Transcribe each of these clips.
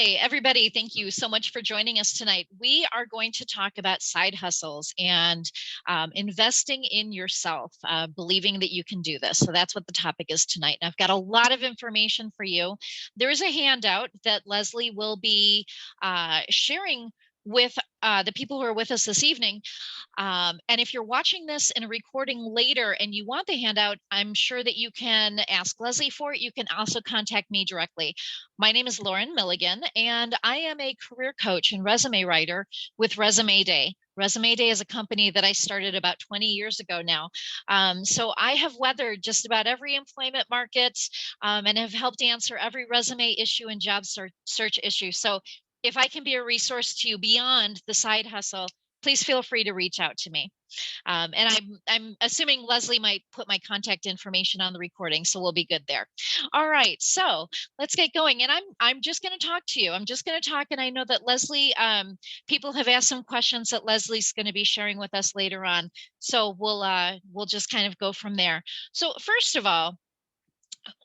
Hi, everybody. Thank you so much for joining us tonight. We are going to talk about side hustles and investing in yourself, believing that you can do this. So that's what the topic is tonight. And I've got a lot of information for you. There is a handout that Leslie will be sharing with the people who are with us this evening. And if you're watching this in a recording later and you want the handout, I'm sure that you can ask Leslie for it. You can also contact me directly. My name is Lauren Milligan, and I am a career coach and resume writer with Resume Day. Resume Day is a company that I started about 20 years ago now. So I have weathered just about every employment market and have helped answer every resume issue and job search issue. So if I can be a resource to you beyond the side hustle, please feel free to reach out to me. And I'm assuming Leslie might put my contact information on the recording, so we'll be good there. All right, so let's get going. And I'm just going to talk to you. I'm just going to talk, and I know that Leslie, people have asked some questions that Leslie's going to be sharing with us later on. So we'll just kind of go from there. So first of all,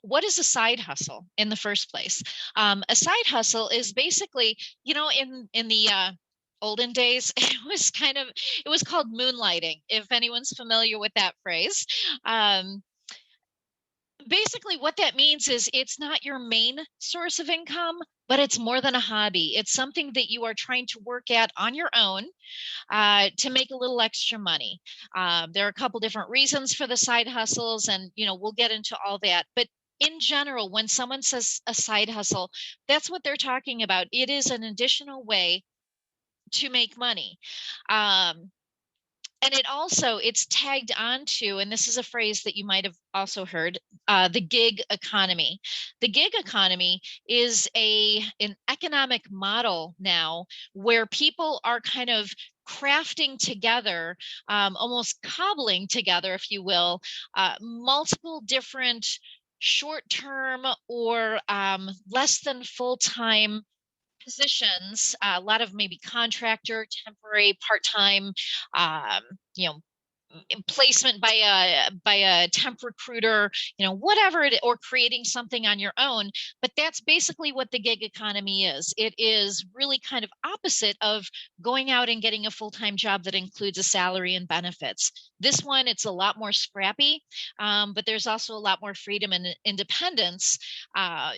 what is a side hustle in the first place? A side hustle is basically, in the olden days, it was called moonlighting, if anyone's familiar with that phrase. Basically what that means is it's not your main source of income, but it's more than a hobby. It's something that you are trying to work at on your own to make a little extra money. There are a couple different reasons for the side hustles, and we'll get into all that. But in general, when someone says a side hustle, that's what they're talking about. It is an additional way to make money. And it's tagged onto, and this is a phrase that you might have also heard, the gig economy. The gig economy is an economic model now where people are kind of crafting together, almost cobbling together, if you will, multiple different short-term or less than full-time positions, a lot of maybe contractor, temporary, part-time, um, you know, placement by a temp recruiter, whatever it, or creating something on your own. But that's basically what the gig economy is. It is really kind of opposite of going out and getting a full-time job that includes a salary and benefits. This one, it's a lot more scrappy, but there's also a lot more freedom and independence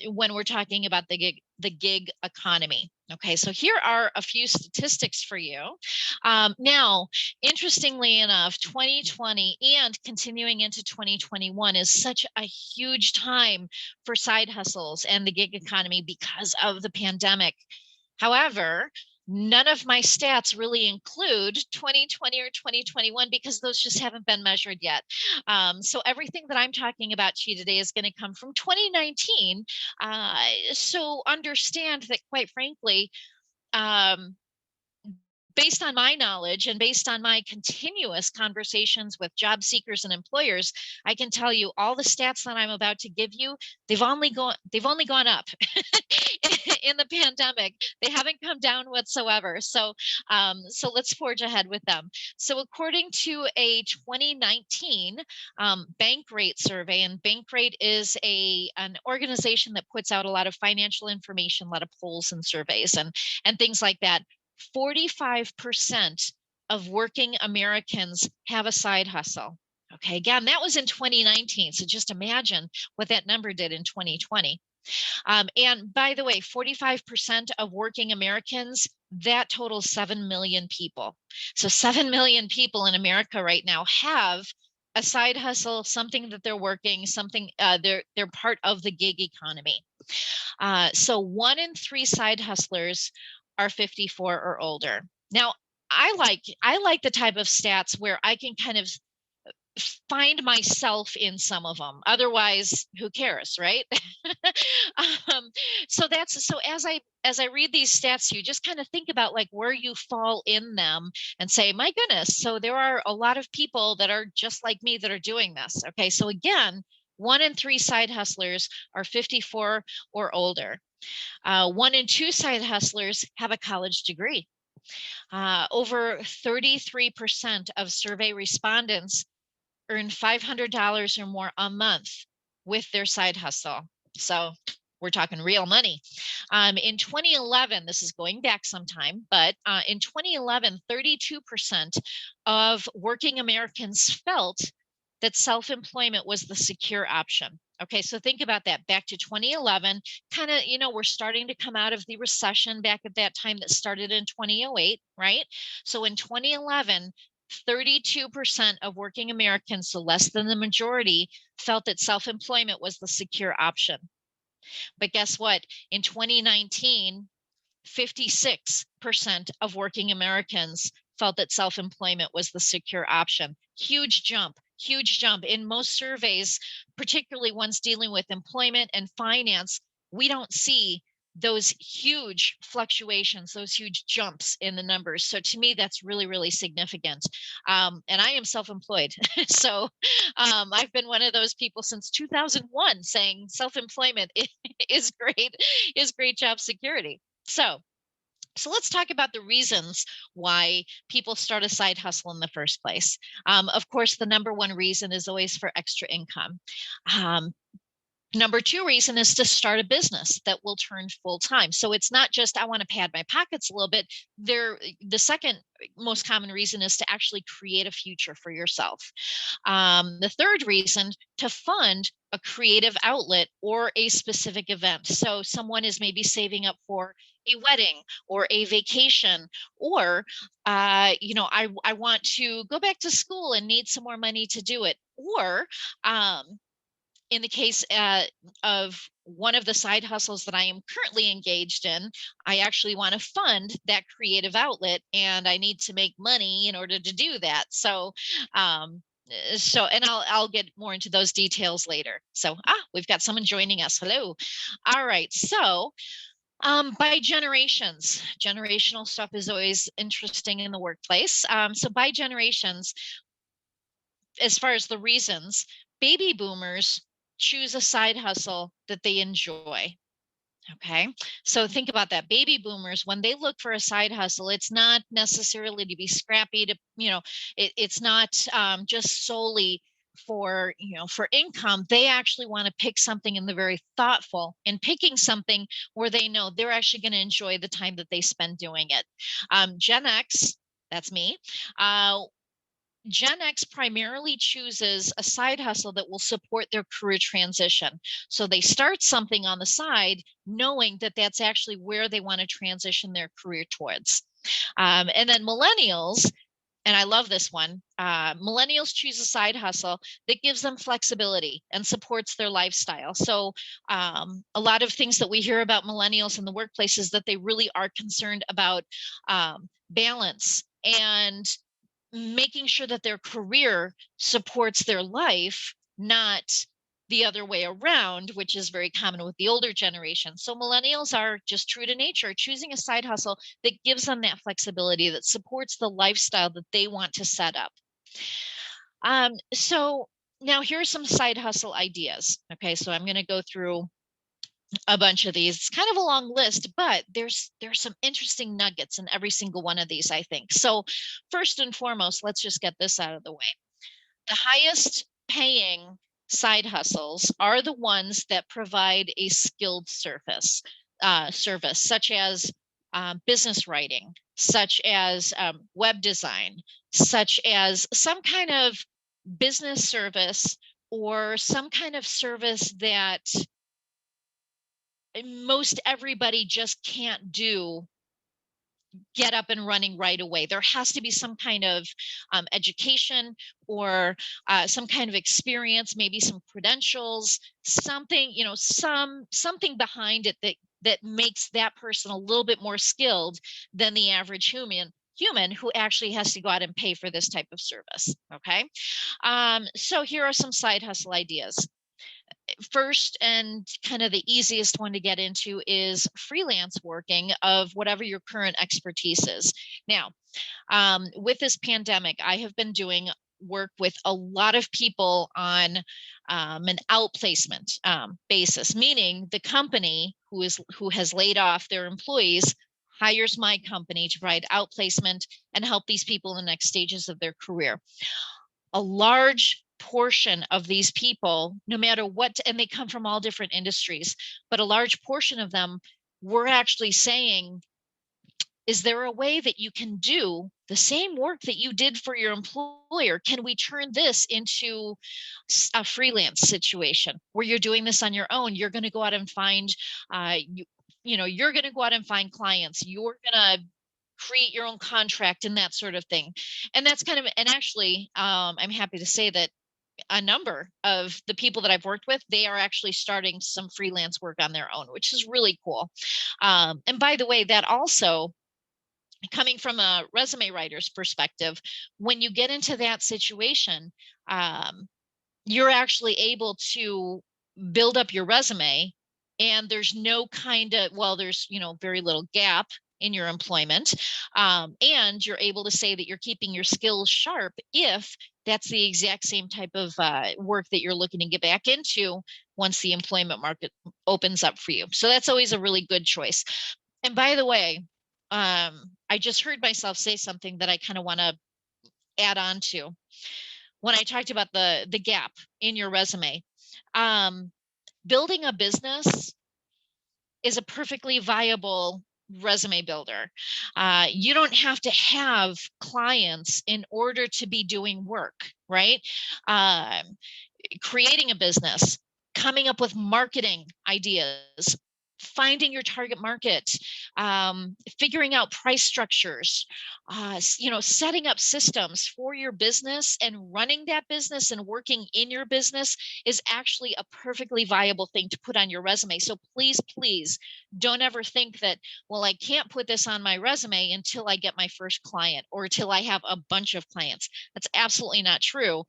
when we're talking about the gig economy. Okay, so here are a few statistics for you. Now, interestingly enough, 2020 and continuing into 2021 is such a huge time for side hustles and the gig economy because of the pandemic. However, none of my stats really include 2020 or 2021 because those just haven't been measured yet. So everything that I'm talking about to you today is going to come from 2019. So understand that, quite frankly, based on my knowledge and based on my continuous conversations with job seekers and employers, I can tell you all the stats that I'm about to give you, they've only gone up in the pandemic. They haven't come down whatsoever. So let's forge ahead with them. So according to a 2019 Bankrate survey, and Bankrate is an organization that puts out a lot of financial information, a lot of polls and surveys and things like that. 45% of working Americans have a side hustle. Okay, again, that was in 2019. So just imagine what that number did in 2020. And by the way, 45% of working Americans, that totals 7 million people. So 7 million people in America right now have a side hustle, something that they're working, something they're part of the gig economy. So 1 in 3 side hustlers are 54 or older. Now, I like the type of stats where I can kind of find myself in some of them. Otherwise, who cares, right? So as I read these stats, you just kind of think about like where you fall in them and say, my goodness, so there are a lot of people that are just like me that are doing this. Okay, so again, 1 in 3 side hustlers are 54 or older. 1 in 2 side hustlers have a college degree. Over 33% of survey respondents earn $500 or more a month with their side hustle. So We're talking real money. In 2011, this is going back some time, but in 2011, 32% of working Americans felt that self-employment was the secure option. Okay, so think about that. Back to 2011, kind of, we're starting to come out of the recession back at that time that started in 2008, right? So in 2011, 32% of working Americans, so less than the majority, felt that self-employment was the secure option. But guess what? In 2019, 56% of working Americans felt that self-employment was the secure option. Huge jump in most surveys, particularly ones dealing with employment and finance. We don't see those huge fluctuations, those huge jumps in the numbers. So to me, that's really, really significant. And I am self-employed. So I've been one of those people since 2001 saying self-employment is great job security. So let's talk about the reasons why people start a side hustle in the first place. Of course, the number one reason is always for extra income. Number two reason is to start a business that will turn full time. So it's not just, I want to pad my pockets a little bit. The second most common reason is to actually create a future for yourself. The third reason, to fund a creative outlet or a specific event. So someone is maybe saving up for a wedding or a vacation, or I want to go back to school and need some more money to do it. Or in the case of one of the side hustles that I am currently engaged in, I actually want to fund that creative outlet, and I need to make money in order to do that. So, and I'll get more into those details later. So, we've got someone joining us. Hello. All right. So, by generations, generational stuff is always interesting in the workplace. So by generations, as far as the reasons, baby boomers choose a side hustle that they enjoy. Okay, so think about that. Baby boomers, when they look for a side hustle, it's not necessarily to be scrappy, to, it's not just solely for, for income. They actually want to pick something, and they're very thoughtful in picking something where they know they're actually going to enjoy the time that they spend doing it. Gen X, that's me. Gen X primarily chooses a side hustle that will support their career transition. So they start something on the side, knowing that that's actually where they want to transition their career towards. And then millennials, and I love this one, millennials choose a side hustle that gives them flexibility and supports their lifestyle. So a lot of things that we hear about millennials in the workplace is that they really are concerned about balance and making sure that their career supports their life, not the other way around, which is very common with the older generation. So millennials are just true to nature, choosing a side hustle that gives them that flexibility, that supports the lifestyle that they want to set up. So now here are some side hustle ideas. Okay, so I'm going to go through a bunch of these. It's kind of a long list, but there's some interesting nuggets in every single one of these, I think. So first and foremost, let's just get this out of the way. The highest paying side hustles are the ones that provide a skilled service, such as business writing, such as web design, such as some kind of business service, or some kind of service that most everybody just can't get up and running right away. There has to be some kind of education, or some kind of experience, maybe some credentials, something, something behind it that makes that person a little bit more skilled than the average human who actually has to go out and pay for this type of service. Okay. So here are some side hustle ideas. First, and kind of the easiest one to get into, is freelance working of whatever your current expertise is. Now, with this pandemic, I have been doing work with a lot of people on an outplacement basis, meaning the company who has laid off their employees hires my company to provide outplacement and help these people in the next stages of their career. A large portion of these people, no matter what, and they come from all different industries, but a large portion of them were actually saying, is there a way that you can do the same work that you did for your employer? Can we turn this into a freelance situation where you're doing this on your own? You're going to go out and find, you're going to go out and find clients. You're going to create your own contract and that sort of thing. And that's kind of, and actually, I'm happy to say that a number of the people that I've worked with, they are actually starting some freelance work on their own, which is really cool. And by the way, that also, coming from a resume writer's perspective, when you get into that situation, you're actually able to build up your resume, and there's no kind of, well, there's, very little gap in your employment. And you're able to say that you're keeping your skills sharp if that's the exact same type of work that you're looking to get back into once the employment market opens up for you. So that's always a really good choice. And by the way, I just heard myself say something that I kind of want to add on to when I talked about the gap in your resume. Building a business is a perfectly viable resume builder. You don't have to have clients in order to be doing work, right? Creating a business, coming up with marketing ideas, finding your target market, figuring out price structures, setting up systems for your business and running that business and working in your business is actually a perfectly viable thing to put on your resume. So please, please don't ever think that, well, I can't put this on my resume until I get my first client or until I have a bunch of clients. That's absolutely not true.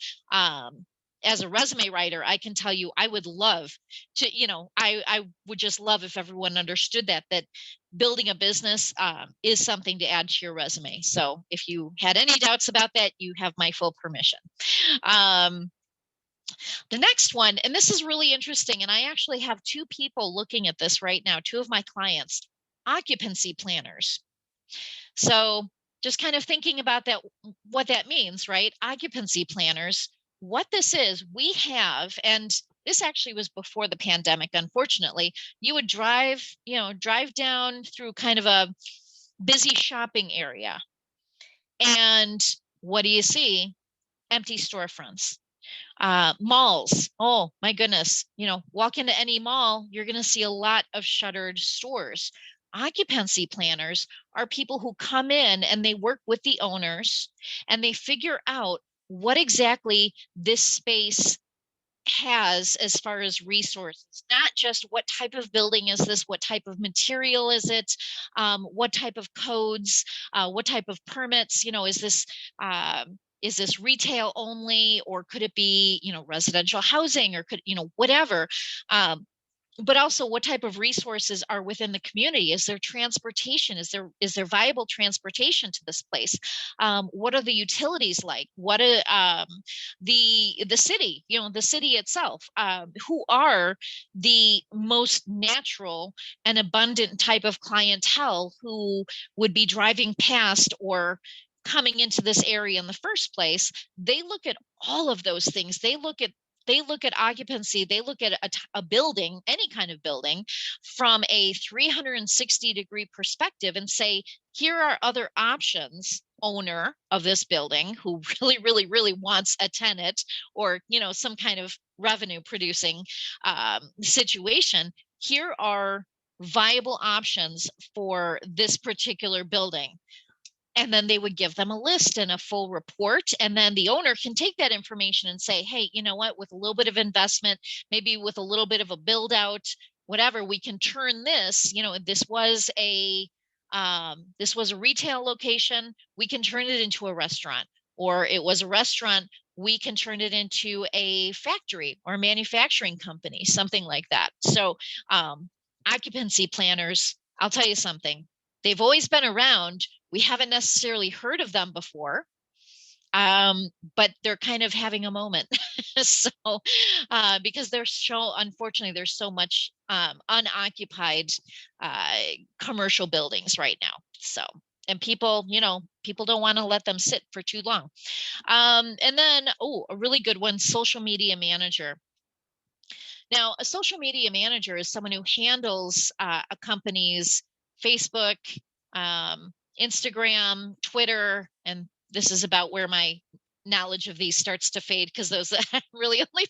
As a resume writer, I can tell you, I would love to, I would just love if everyone understood that building a business is something to add to your resume. So if you had any doubts about that, you have my full permission. The next one, and this is really interesting, and I actually have two people looking at this right now, two of my clients, occupancy planners. So just kind of thinking about that, what that means, right? Occupancy planners. What this is, we have, and this actually was before the pandemic, unfortunately. You would drive down through kind of a busy shopping area. And what do you see? Empty storefronts. Malls. Oh my goodness. Walk into any mall, you're going to see a lot of shuttered stores. Occupancy planners are people who come in and they work with the owners and they figure out what exactly this space has as far as resources, not just what type of building is this, what type of material is it, what type of codes, what type of permits, is this retail only, or could it be, residential housing, or could, whatever. But also what type of resources are within the community? Is there transportation? Is there viable transportation to this place? What are the utilities like? What are the city, the city itself? Who are the most natural and abundant type of clientele who would be driving past or coming into this area in the first place? They look at all of those things. They look at occupancy, they look at a building, any kind of building, from a 360-degree perspective and say, here are other options, owner of this building who really, really, really wants a tenant or, some kind of revenue producing situation. Here are viable options for this particular building. And then they would give them a list and a full report. And then the owner can take that information and say, hey, you know what, with a little bit of investment, maybe with a little bit of a build out, whatever, we can turn this, this was a retail location, we can turn it into a restaurant. Or it was a restaurant, we can turn it into a factory or a manufacturing company, something like that. So occupancy planners, I'll tell you something, they've always been around. We haven't necessarily heard of them before, but they're kind of having a moment. So, because unfortunately, there's so much unoccupied commercial buildings right now. So And people, people don't want to let them sit for too long. And then, a really good one, social media manager. Now, a social media manager is someone who handles a company's Facebook, Instagram, Twitter, and this is about where my knowledge of these starts to fade, because those I'm really only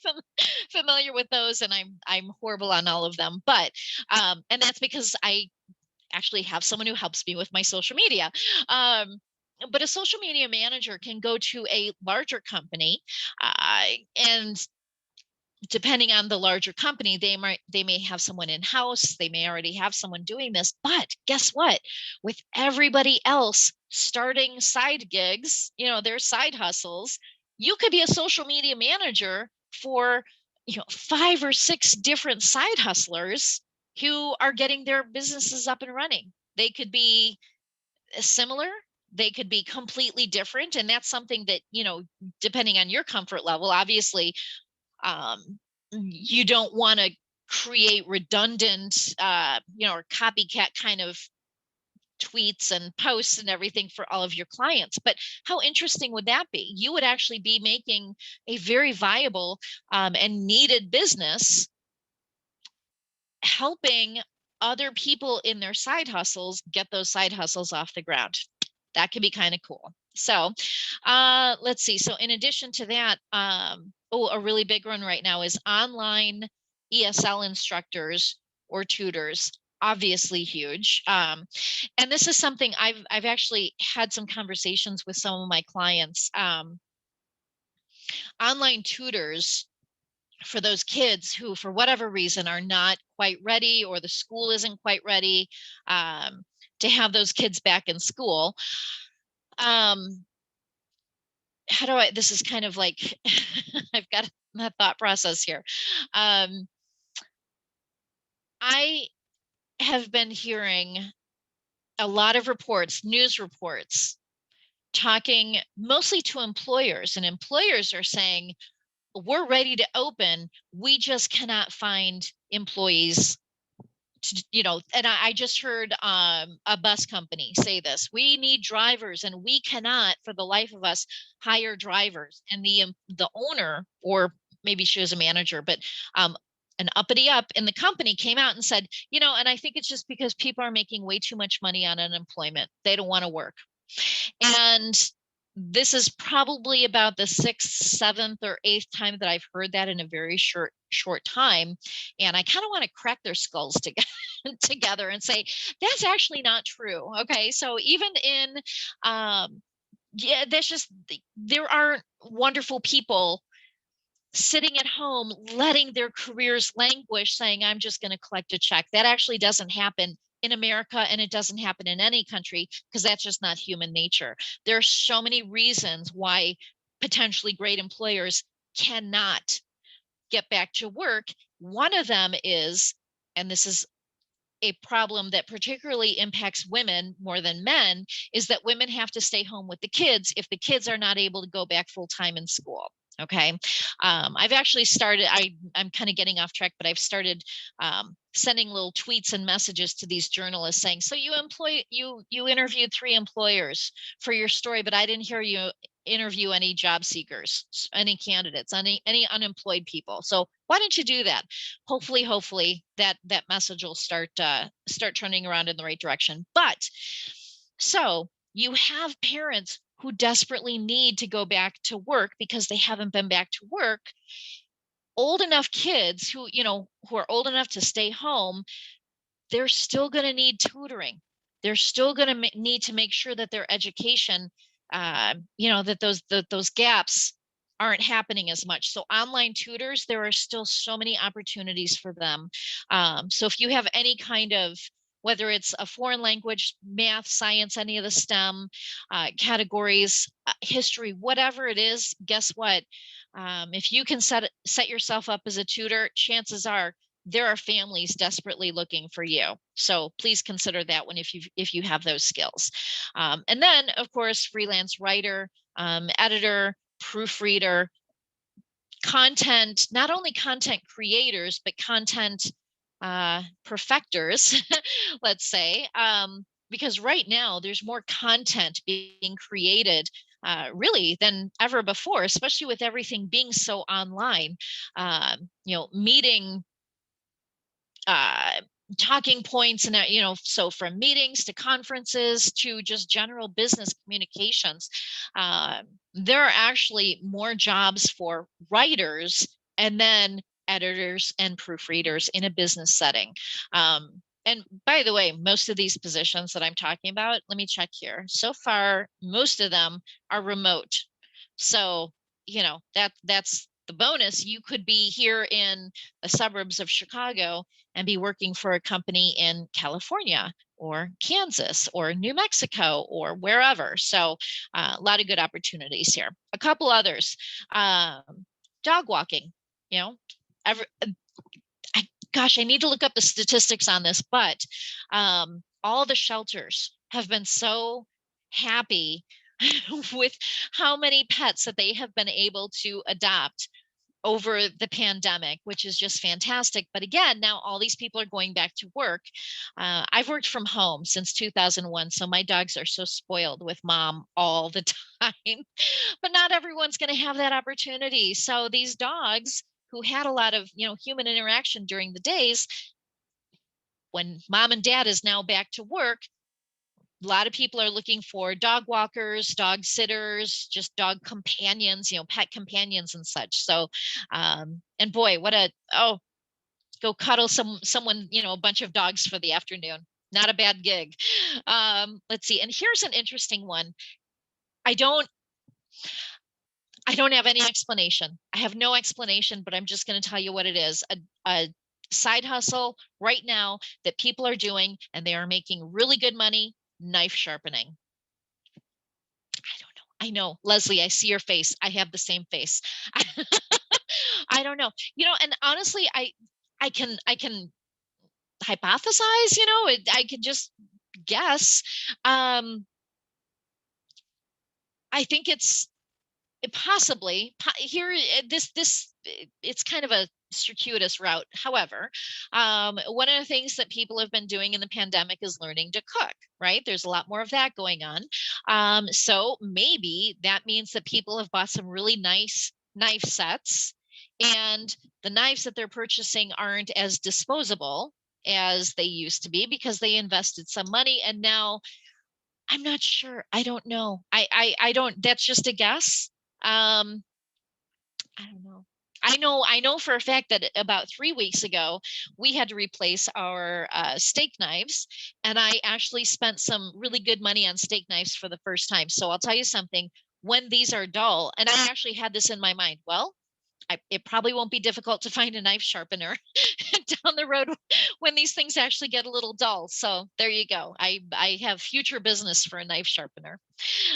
familiar with those, and I'm horrible on all of them. But and that's because I actually have someone who helps me with my social media. Um, but a social media manager can go to a larger company, and depending on the larger company, they may have someone in house, they may already have someone doing this. But guess what? With everybody else starting side gigs, their side hustles, you could be a social media manager for 5 or 6 different side hustlers who are getting their businesses up and running. They could be similar, they could be completely different, and that's something that, depending on your comfort level, obviously, you don't want to create redundant, or copycat kind of tweets and posts and everything for all of your clients. But how interesting would that be? You would actually be making a very viable and needed business, helping other people in their side hustles get those side hustles off the ground. That could be kind of cool. So let's see. So in addition to that, a really big one right now is online ESL instructors or tutors. Obviously huge. And this is something I've actually had some conversations with some of my clients. Online tutors for those kids who, for whatever reason, are not quite ready, or the school isn't quite ready to have those kids back in school. How do this is kind of like, I've got a thought process here. I have been hearing a lot of reports, news reports, talking mostly to employers, and employers are saying, we're ready to open. We just cannot find employees and I just heard a bus company say this: we need drivers and we cannot for the life of us hire drivers. And the owner, or maybe she was a manager, but an uppity up in the company came out and said, and I think it's just because people are making way too much money on unemployment, they don't want to work. And this is probably about the 6th, 7th, or 8th time that I've heard that in a very short time. And I kind of want to crack their skulls together and say, that's actually not true. Okay. So even in, there aren't wonderful people sitting at home, letting their careers languish, saying, I'm just going to collect a check. That actually doesn't happen in America, and it doesn't happen in any country, because that's just not human nature. There are so many reasons why potentially great employers cannot get back to work. One of them is, and this is a problem that particularly impacts women more than men, is that women have to stay home with the kids if the kids are not able to go back full time in school. Okay. I've actually started, I'm kind of getting off track, but I've started sending little tweets and messages to these journalists saying, so you interviewed 3 employers for your story, but I didn't hear you interview any job seekers, any candidates, any unemployed people. So why don't you do that? Hopefully that message will start turning around in the right direction. But so you have parents who desperately need to go back to work because they haven't been back to work. Old enough kids who are old enough to stay home, they're still going to need tutoring. They're still going to need to make sure that their education, that those gaps aren't happening as much. So online tutors, there are still so many opportunities for them. So if you have any kind of, whether it's a foreign language, math, science, any of the STEM categories, history, whatever it is, guess what? If you can set yourself up as a tutor, chances are there are families desperately looking for you. So please consider that one if you have those skills. And then, of course, freelance writer, editor, proofreader, content, not only content creators, but content perfecters, let's say. because right now there's more content being created really than ever before, especially with everything being so online. Meeting uh, talking points and so from meetings to conferences to just general business communications, uh, there are actually more jobs for writers and then editors and proofreaders in a business setting. And by the way, most of these positions that I'm talking about, let me check here. So far, most of them are remote. So, that's the bonus. You could be here in the suburbs of Chicago and be working for a company in California or Kansas or New Mexico or wherever. So a lot of good opportunities here. A couple others, dog walking, you know, every, gosh, I need to look up the statistics on this, but all the shelters have been so happy with how many pets that they have been able to adopt over the pandemic, which is just fantastic. But again, now all these people are going back to work. I've worked from home since 2001, so my dogs are so spoiled with mom all the time. But not everyone's going to have that opportunity. So these dogs who had a lot of human interaction during the days, when mom and dad is now back to work, a lot of people are looking for dog walkers, dog sitters, just dog companions, pet companions and such. So, and boy, go cuddle someone, a bunch of dogs for the afternoon. Not a bad gig. Let's see. And here's an interesting one. I don't have any explanation. I have no explanation, but I'm just going to tell you what it is. A side hustle right now that people are doing, and they are making really good money: knife sharpening. I don't know. I know, Leslie, I see your face. I have the same face. I don't know. And honestly, I can hypothesize, I can just guess. I think it's possibly here. It's kind of a circuitous route. However, one of the things that people have been doing in the pandemic is learning to cook, right? There's a lot more of that going on. So maybe that means that people have bought some really nice knife sets, and the knives that they're purchasing aren't as disposable as they used to be because they invested some money, and now I'm not sure. I don't know. I don't, that's just a guess. Um, I don't know. I know for a fact that about 3 weeks ago, we had to replace our steak knives, and I actually spent some really good money on steak knives for the first time. So I'll tell you something, when these are dull, and I actually had this in my mind, well, it probably won't be difficult to find a knife sharpener down the road when these things actually get a little dull. So there you go. I have future business for a knife sharpener.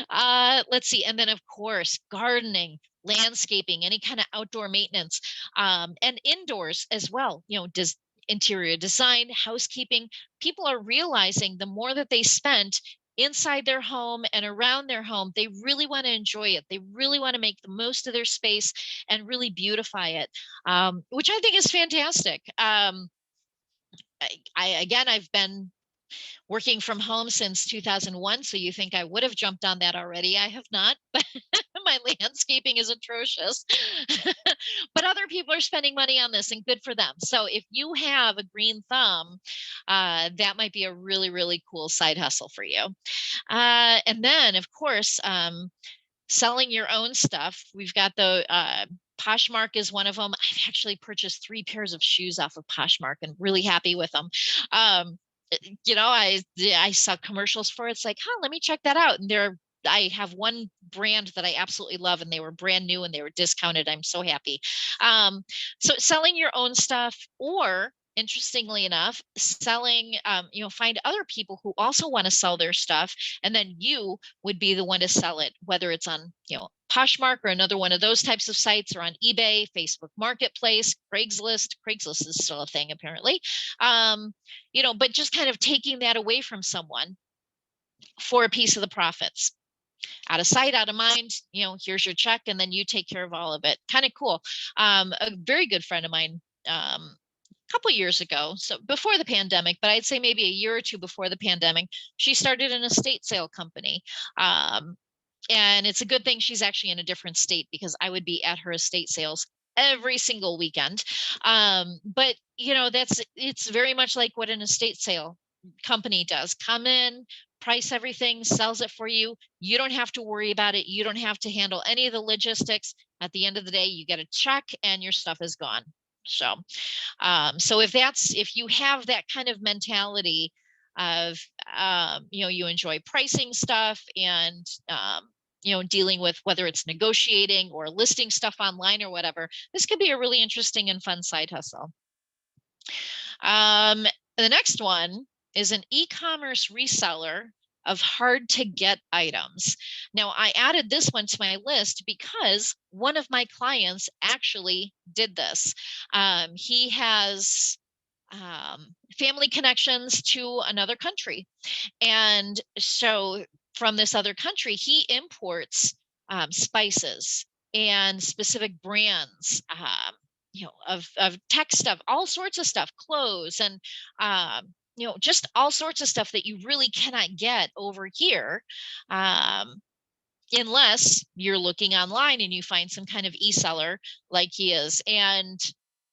Let's see. And then, of course, gardening, landscaping, any kind of outdoor maintenance, and indoors as well. Does interior design, housekeeping. People are realizing the more that they spend inside their home and around their home, they really want to enjoy it. They really want to make the most of their space and really beautify it, which I think is fantastic. I've been working from home since 2001. So you think I would have jumped on that already. I have not, but my landscaping is atrocious. But other people are spending money on this, and good for them. So if you have a green thumb, that might be a really, really cool side hustle for you. And then, of course, selling your own stuff. We've got the Poshmark is one of them. I've actually purchased 3 pairs of shoes off of Poshmark and really happy with them. I saw commercials for it. It's like, let me check that out. And I have one brand that I absolutely love, and they were brand new and they were discounted. I'm so happy. So selling your own stuff, or interestingly enough, selling, find other people who also want to sell their stuff, and then you would be the one to sell it, whether it's on, Poshmark or another one of those types of sites, or on eBay, Facebook Marketplace, Craigslist. Craigslist is still a thing, apparently. But just kind of taking that away from someone for a piece of the profits. Out of sight, out of mind, here's your check, and then you take care of all of it. Kind of cool. A very good friend of mine couple years ago, so before the pandemic, but I'd say maybe a year or two before the pandemic, she started an estate sale company. Um, and it's a good thing she's actually in a different state, because I would be at her estate sales every single weekend. But it's very much like what an estate sale company does. Come in, price everything, sells it for you. You don't have to worry about it. You don't have to handle any of the logistics. At the end of the day, you get a check and your stuff is gone. So if you have that kind of mentality of, you enjoy pricing stuff and, dealing with whether it's negotiating or listing stuff online or whatever, this could be a really interesting and fun side hustle. The next one is an e-commerce reseller of hard to get items. Now, I added this one to my list because one of my clients actually did this. He has family connections to another country. And so from this other country, he imports spices and specific brands, of tech stuff, all sorts of stuff, clothes, and just all sorts of stuff that you really cannot get over here. Um, Unless you're looking online and you find some kind of e-seller like he is. And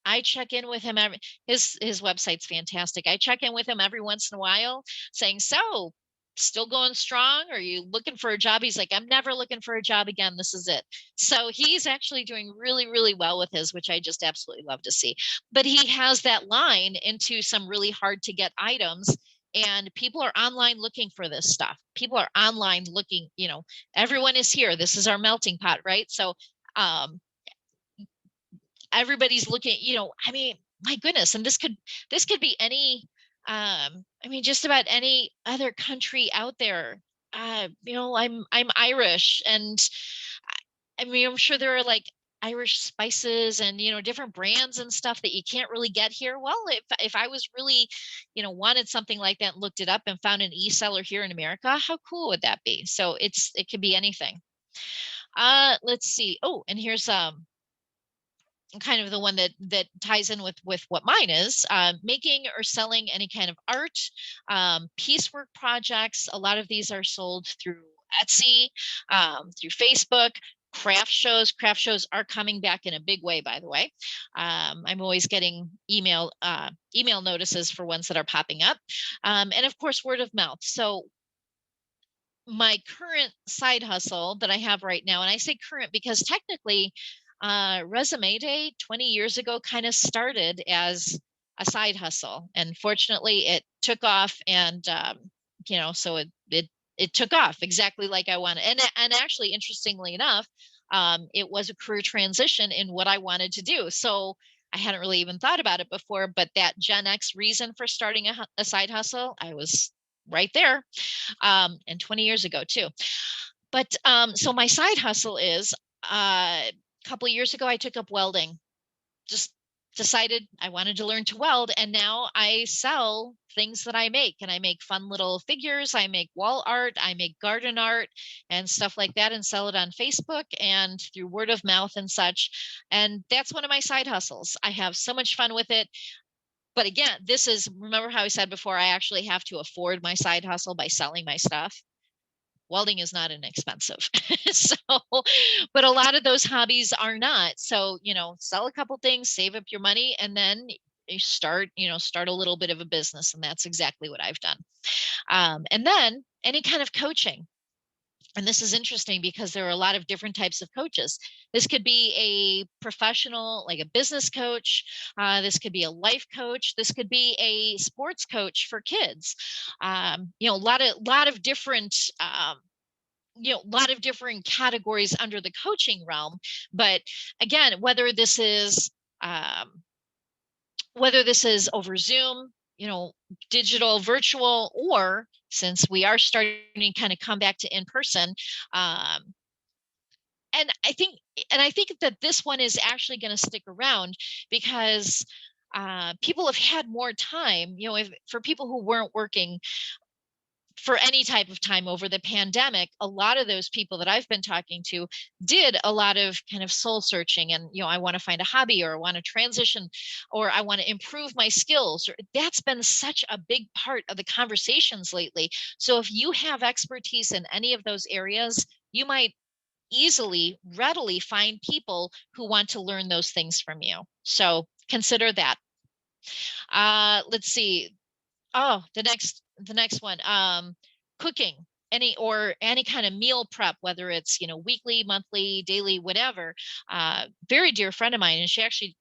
I check in with him his website's fantastic. I check in with him every once in a while saying, so still going strong? Are you looking for a job? He's like, I'm never looking for a job again. This is it. So he's actually doing really, really well with his, which I just absolutely love to see. But he has that line into some really hard to get items, and people are online looking for this stuff. People are online looking, everyone is here. This is our melting pot, right? So um, everybody's looking, my goodness. And this could be any, just about any other country out there. I'm Irish, and I'm sure there are like Irish spices and different brands and stuff that you can't really get here. Well, if I was really, wanted something like that and looked it up and found an e-seller here in America, how cool would that be? So it could be anything. Let's see. Oh, and here's kind of the one that ties in with what mine is, making or selling any kind of art, piecework projects. A lot of these are sold through Etsy, through Facebook. Craft shows are coming back in a big way, by the way. I'm always getting email notices for ones that are popping up, and of course word of mouth. So my current side hustle that I have right now, and I say current because technically Resume Day 20 years ago kind of started as a side hustle, and fortunately it took off, and so it took off exactly like I wanted. And actually, interestingly enough, it was a career transition in what I wanted to do. So I hadn't really even thought about it before, but that Gen X reason for starting a side hustle, I was right there, and 20 years ago too. But so my side hustle is, a couple of years ago, I took up welding. Just decided I wanted to learn to weld, and now I sell things that I make, and I make fun little figures. I make wall art, I make garden art and stuff like that, and sell it on Facebook and through word of mouth and such. And that's one of my side hustles. I have so much fun with it. But again, remember how I said before, I actually have to afford my side hustle by selling my stuff. Welding is not inexpensive. So, but a lot of those hobbies are not. So, sell a couple things, save up your money, and then you start a little bit of a business. And that's exactly what I've done. And then any kind of coaching. And this is interesting because there are a lot of different types of coaches. This could be a professional, like a business coach. This could be a life coach. This could be a sports coach for kids. A lot of different, a lot of different categories under the coaching realm. But again, whether this is over Zoom, digital, virtual, or since we are starting to kind of come back to in person, um, and I think that this one is actually going to stick around because people have had more time. For people who weren't working, for any type of time over the pandemic, a lot of those people that I've been talking to did a lot of kind of soul searching, and I want to find a hobby, or I want to transition, or I want to improve my skills. That's been such a big part of the conversations lately. So if you have expertise in any of those areas, you might readily find people who want to learn those things from you. So consider that. Let's see. Oh, the next one. Cooking. Any kind of meal prep, whether it's weekly, monthly, daily, whatever. Very dear friend of mine, and she actually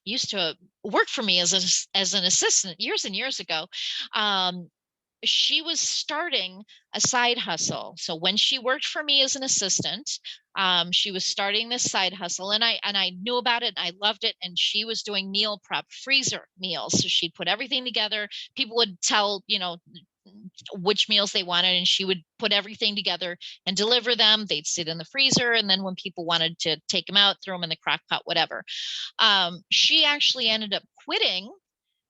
used to work for me as an assistant years and years ago. Um, she was starting a side hustle. So when she worked for me as an assistant, she was starting this side hustle, and I knew about it, and I loved it. And she was doing meal prep, freezer meals. So she'd put everything together. People would tell, which meals they wanted, and she would put everything together and deliver them. They'd sit in the freezer, and then when people wanted to take them out, throw them in the crock pot, whatever. She actually ended up quitting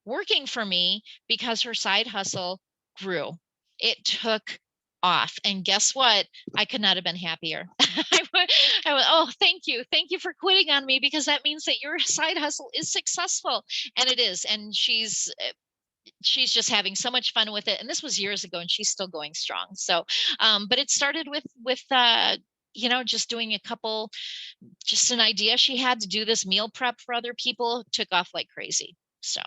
working for me because her side hustle grew. It took off. And guess what? I could not have been happier. I went, oh, thank you. Thank you for quitting on me, because that means that your side hustle is successful. And it is. And she's just having so much fun with it. And this was years ago, and she's still going strong. So, but it started with just doing just an idea she had to do this meal prep for other people, took off like crazy. So,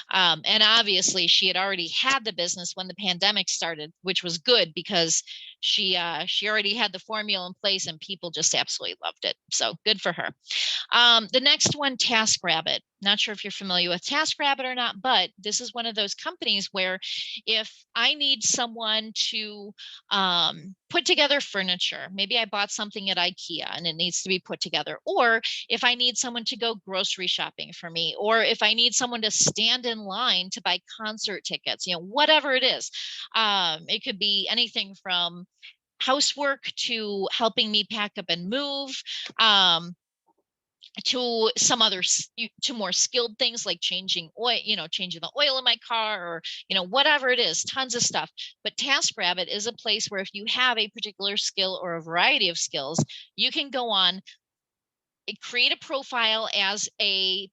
and obviously she had already had the business when the pandemic started, which was good, because she already had the formula in place, and people just absolutely loved it. So good for her. The next one, TaskRabbit. Not sure if you're familiar with TaskRabbit or not, but this is one of those companies where if I need someone to put together furniture, maybe I bought something at IKEA and it needs to be put together, or if I need someone to go grocery shopping for me, or if I need someone to stand in line to buy concert tickets, whatever it is. It could be anything from housework to helping me pack up and move. To some other to more skilled things like changing oil, changing the oil in my car, or whatever it is, tons of stuff. But TaskRabbit is a place where if you have a particular skill or a variety of skills, you can go on, create a profile as a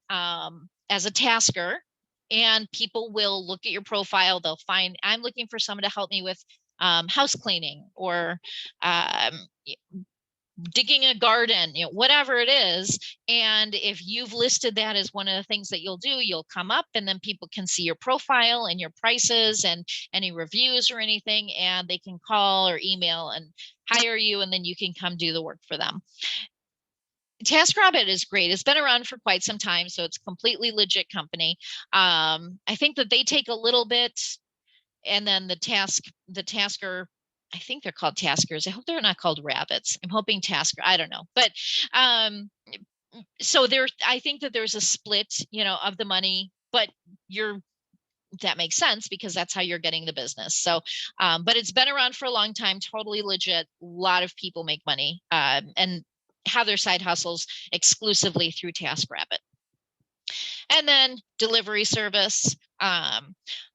tasker, and people will look at your profile. They'll find, I'm looking for someone to help me with house cleaning, or um, digging a garden, whatever it is. And if you've listed that as one of the things that you'll do, you'll come up, and then people can see your profile and your prices and any reviews or anything, and they can call or email and hire you, and then you can come do the work for them. TaskRabbit is great. It's been around for quite some time, so it's a completely legit company. I think that they take a little bit, and then the tasker, I think they're called taskers. I hope they're not called rabbits. I'm hoping tasker. I don't know, but so I think that there's a split, of the money, but that makes sense, because that's how you're getting the business. So, but it's been around for a long time, totally legit. A lot of people make money and have their side hustles exclusively through TaskRabbit. And then delivery service.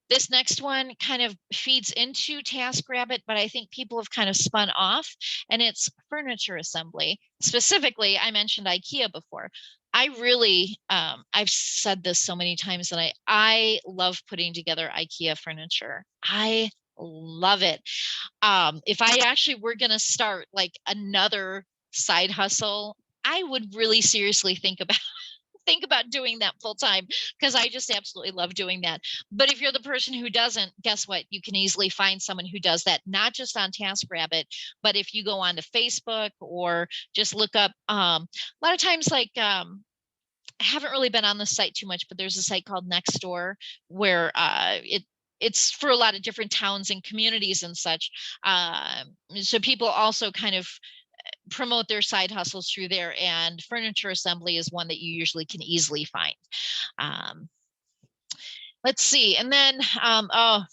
This next one kind of feeds into TaskRabbit, but I think people have kind of spun off, and it's furniture assembly. Specifically, I mentioned IKEA before. I really, I've said this so many times, and I love putting together IKEA furniture. I love it. If I actually were going to start like another side hustle, I would really seriously think about doing that full time, because I just absolutely love doing that. But if you're the person who doesn't, guess what? You can easily find someone who does that, not just on TaskRabbit, but if you go onto Facebook or just look up, a lot of times, like, I haven't really been on the site too much, but there's a site called Nextdoor where it's for a lot of different towns and communities and such. So people also kind of promote their side hustles through there, and furniture assembly is one that you usually can easily find. Let's see. And then,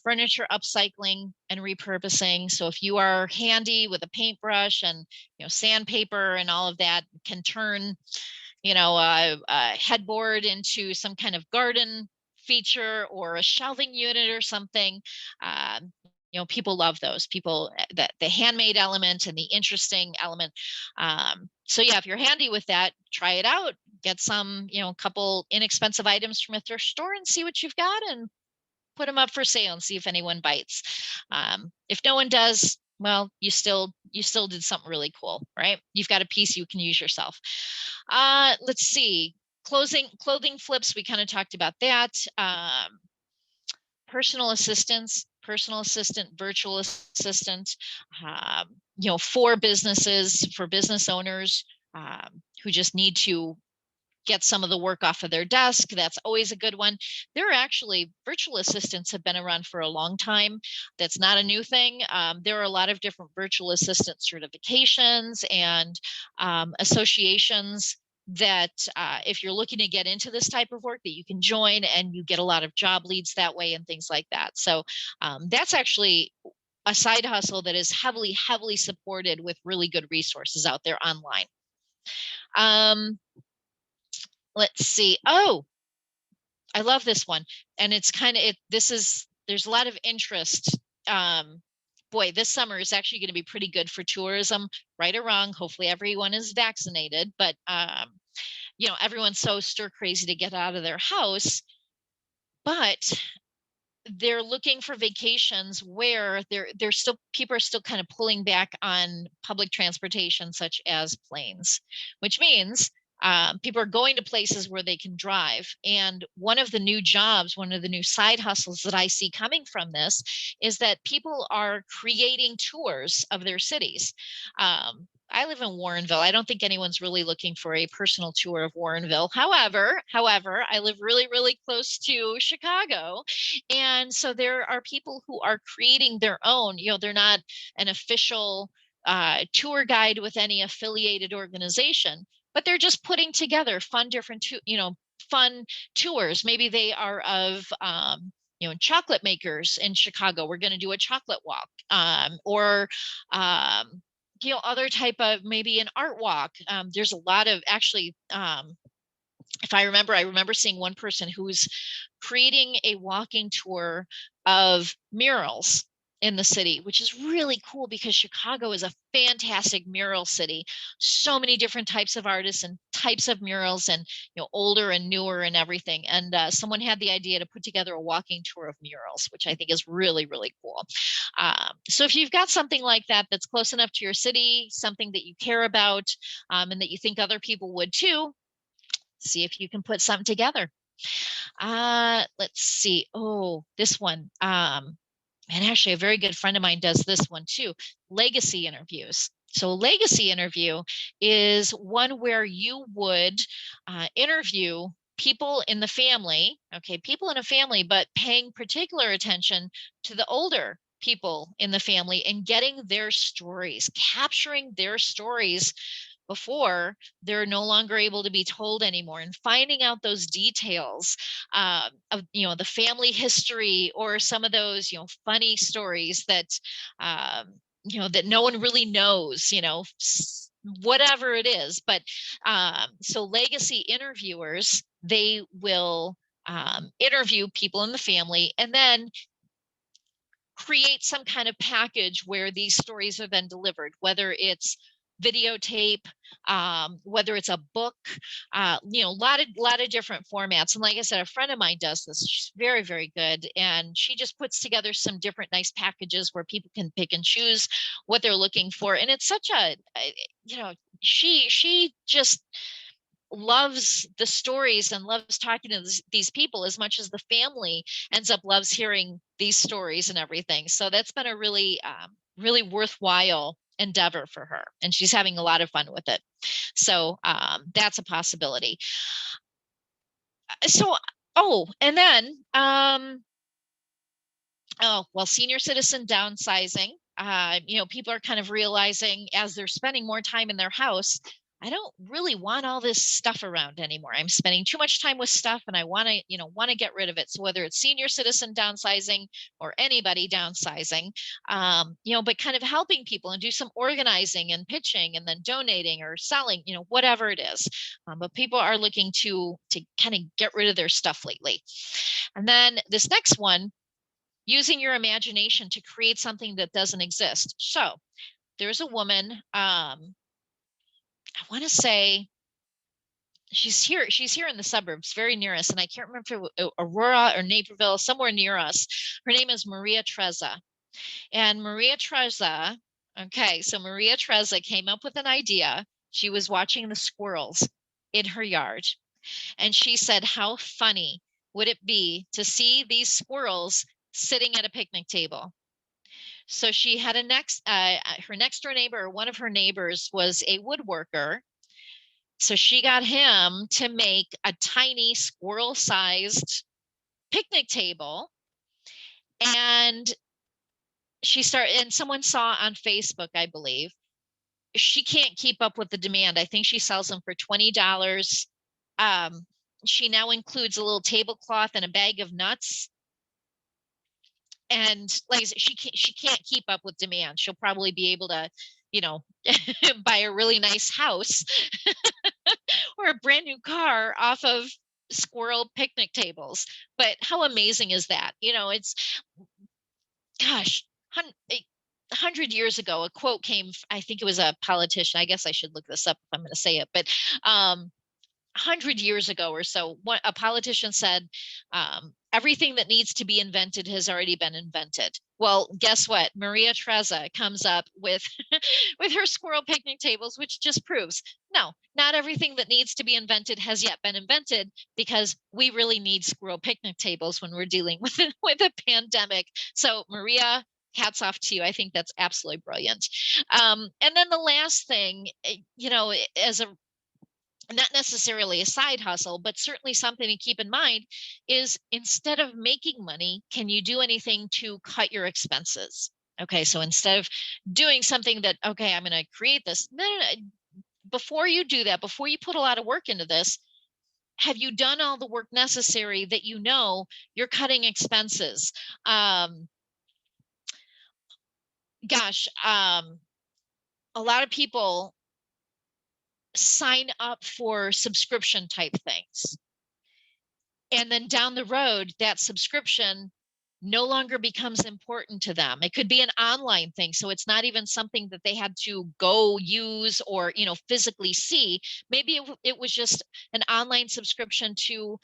furniture upcycling and repurposing. So if you are handy with a paintbrush and, sandpaper and all of that, can turn, a headboard into some kind of garden feature or a shelving unit or something. people love those. People, that the handmade element and the interesting element. So yeah, if you're handy with that, try it out. Get some, a couple inexpensive items from a thrift store and see what you've got, and put them up for sale and see if anyone bites. If no one does, well, you still did something really cool, right? You've got a piece you can use yourself. Let's see. Clothing flips, we kind of talked about that. Personal assistants, personal assistant, virtual assistant, for businesses, for business owners who just need to get some of the work off of their desk. That's always a good one. There are actually, virtual assistants have been around for a long time. That's not a new thing. There are a lot of different virtual assistant certifications and associations that if you're looking to get into this type of work, that you can join, and you get a lot of job leads that way and things like that. So that's actually a side hustle that is heavily supported with really good resources out there online. Let's see. Oh, I love this one. And it's kind of, there's a lot of interest. Boy, this summer is actually going to be pretty good for tourism, right or wrong. Hopefully everyone is vaccinated, but everyone's so stir crazy to get out of their house, but they're looking for vacations where people are still kind of pulling back on public transportation, such as planes, which means people are going to places where they can drive. And one of the new side hustles that I see coming from this is that people are creating tours of their cities. I live in Warrenville. I don't think anyone's really looking for a personal tour of Warrenville. However, I live really, really close to Chicago. And so there are people who are creating their own, they're not an official tour guide with any affiliated organization, but they're just putting together fun tours. Maybe they are of chocolate makers in Chicago. We're going to do a chocolate walk, or other type of, maybe an art walk. There's a lot of, actually, if I remember seeing one person who's creating a walking tour of murals in the city, which is really cool because Chicago is a fantastic mural city. So many different types of artists and types of murals, and older and newer and everything. And someone had the idea to put together a walking tour of murals, which I think is really, really cool. So if you've got something like that that's close enough to your city, something that you care about, and that you think other people would too, see if you can put something together. Let's see. Oh, this one. And actually a very good friend of mine does this one too. Legacy interviews. So a legacy interview is one where you would interview people in the family, but paying particular attention to the older people in the family and getting their stories, capturing their stories before they're no longer able to be told anymore, and finding out those details of the family history, or some of those funny stories that that no one really knows, whatever it is. But so legacy interviewers, they will interview people in the family and then create some kind of package where these stories are then delivered, whether it's videotape, whether it's a book, a lot of different formats. And like I said, a friend of mine does this. She's very, very good. And she just puts together some different nice packages where people can pick and choose what they're looking for. And it's such she just loves the stories and loves talking to these people as much as the family ends up loves hearing these stories and everything. So that's been a really, really worthwhile endeavor for her, and she's having a lot of fun with it. So that's a possibility. And then senior citizen downsizing. People are kind of realizing, as they're spending more time in their house, I don't really want all this stuff around anymore. I'm spending too much time with stuff, and I want to get rid of it. So whether it's senior citizen downsizing or anybody downsizing, but kind of helping people and do some organizing and pitching and then donating or selling, whatever it is. But people are looking to kind of get rid of their stuff lately. And then this next one, using your imagination to create something that doesn't exist. So there's a woman, I want to say she's here in the suburbs, very near us. And I can't remember if it was Aurora or Naperville, somewhere near us. Her name is Maria Trezza. And Maria Trezza, okay, so Maria Trezza came up with an idea. She was watching the squirrels in her yard. And she said, how funny would it be to see these squirrels sitting at a picnic table? So she had her next door neighbor, or one of her neighbors was a woodworker. So she got him to make a tiny squirrel-sized picnic table. And and someone saw on Facebook, I believe, she can't keep up with the demand. I think she sells them for $20. She now includes a little tablecloth and a bag of nuts. And like I said, she can't keep up with demand. She'll probably be able to, buy a really nice house or a brand new car off of squirrel picnic tables. But how amazing is that? It's, gosh, 100 years ago, a quote came, I think it was a politician. I guess I should look this up if I'm going to say it, but 100 years ago or so, a politician said, everything that needs to be invented has already been invented. Well, guess what? Maria Trezza comes up with with her squirrel picnic tables, which just proves, no, not everything that needs to be invented has yet been invented, because we really need squirrel picnic tables when we're dealing with a pandemic. So Maria, hats off to you. I think that's absolutely brilliant. And then the last thing, as a not necessarily a side hustle, but certainly something to keep in mind is, instead of making money, can you do anything to cut your expenses? Okay, so instead of doing something that, okay, I'm going to create this, no, before you do that, before you put a lot of work into this, have you done all the work necessary that you're cutting expenses? A lot of people sign up for subscription type things, and then down the road, that subscription no longer becomes important to them. It could be an online thing, so it's not even something that they had to go use or physically see. Maybe it was just an online subscription to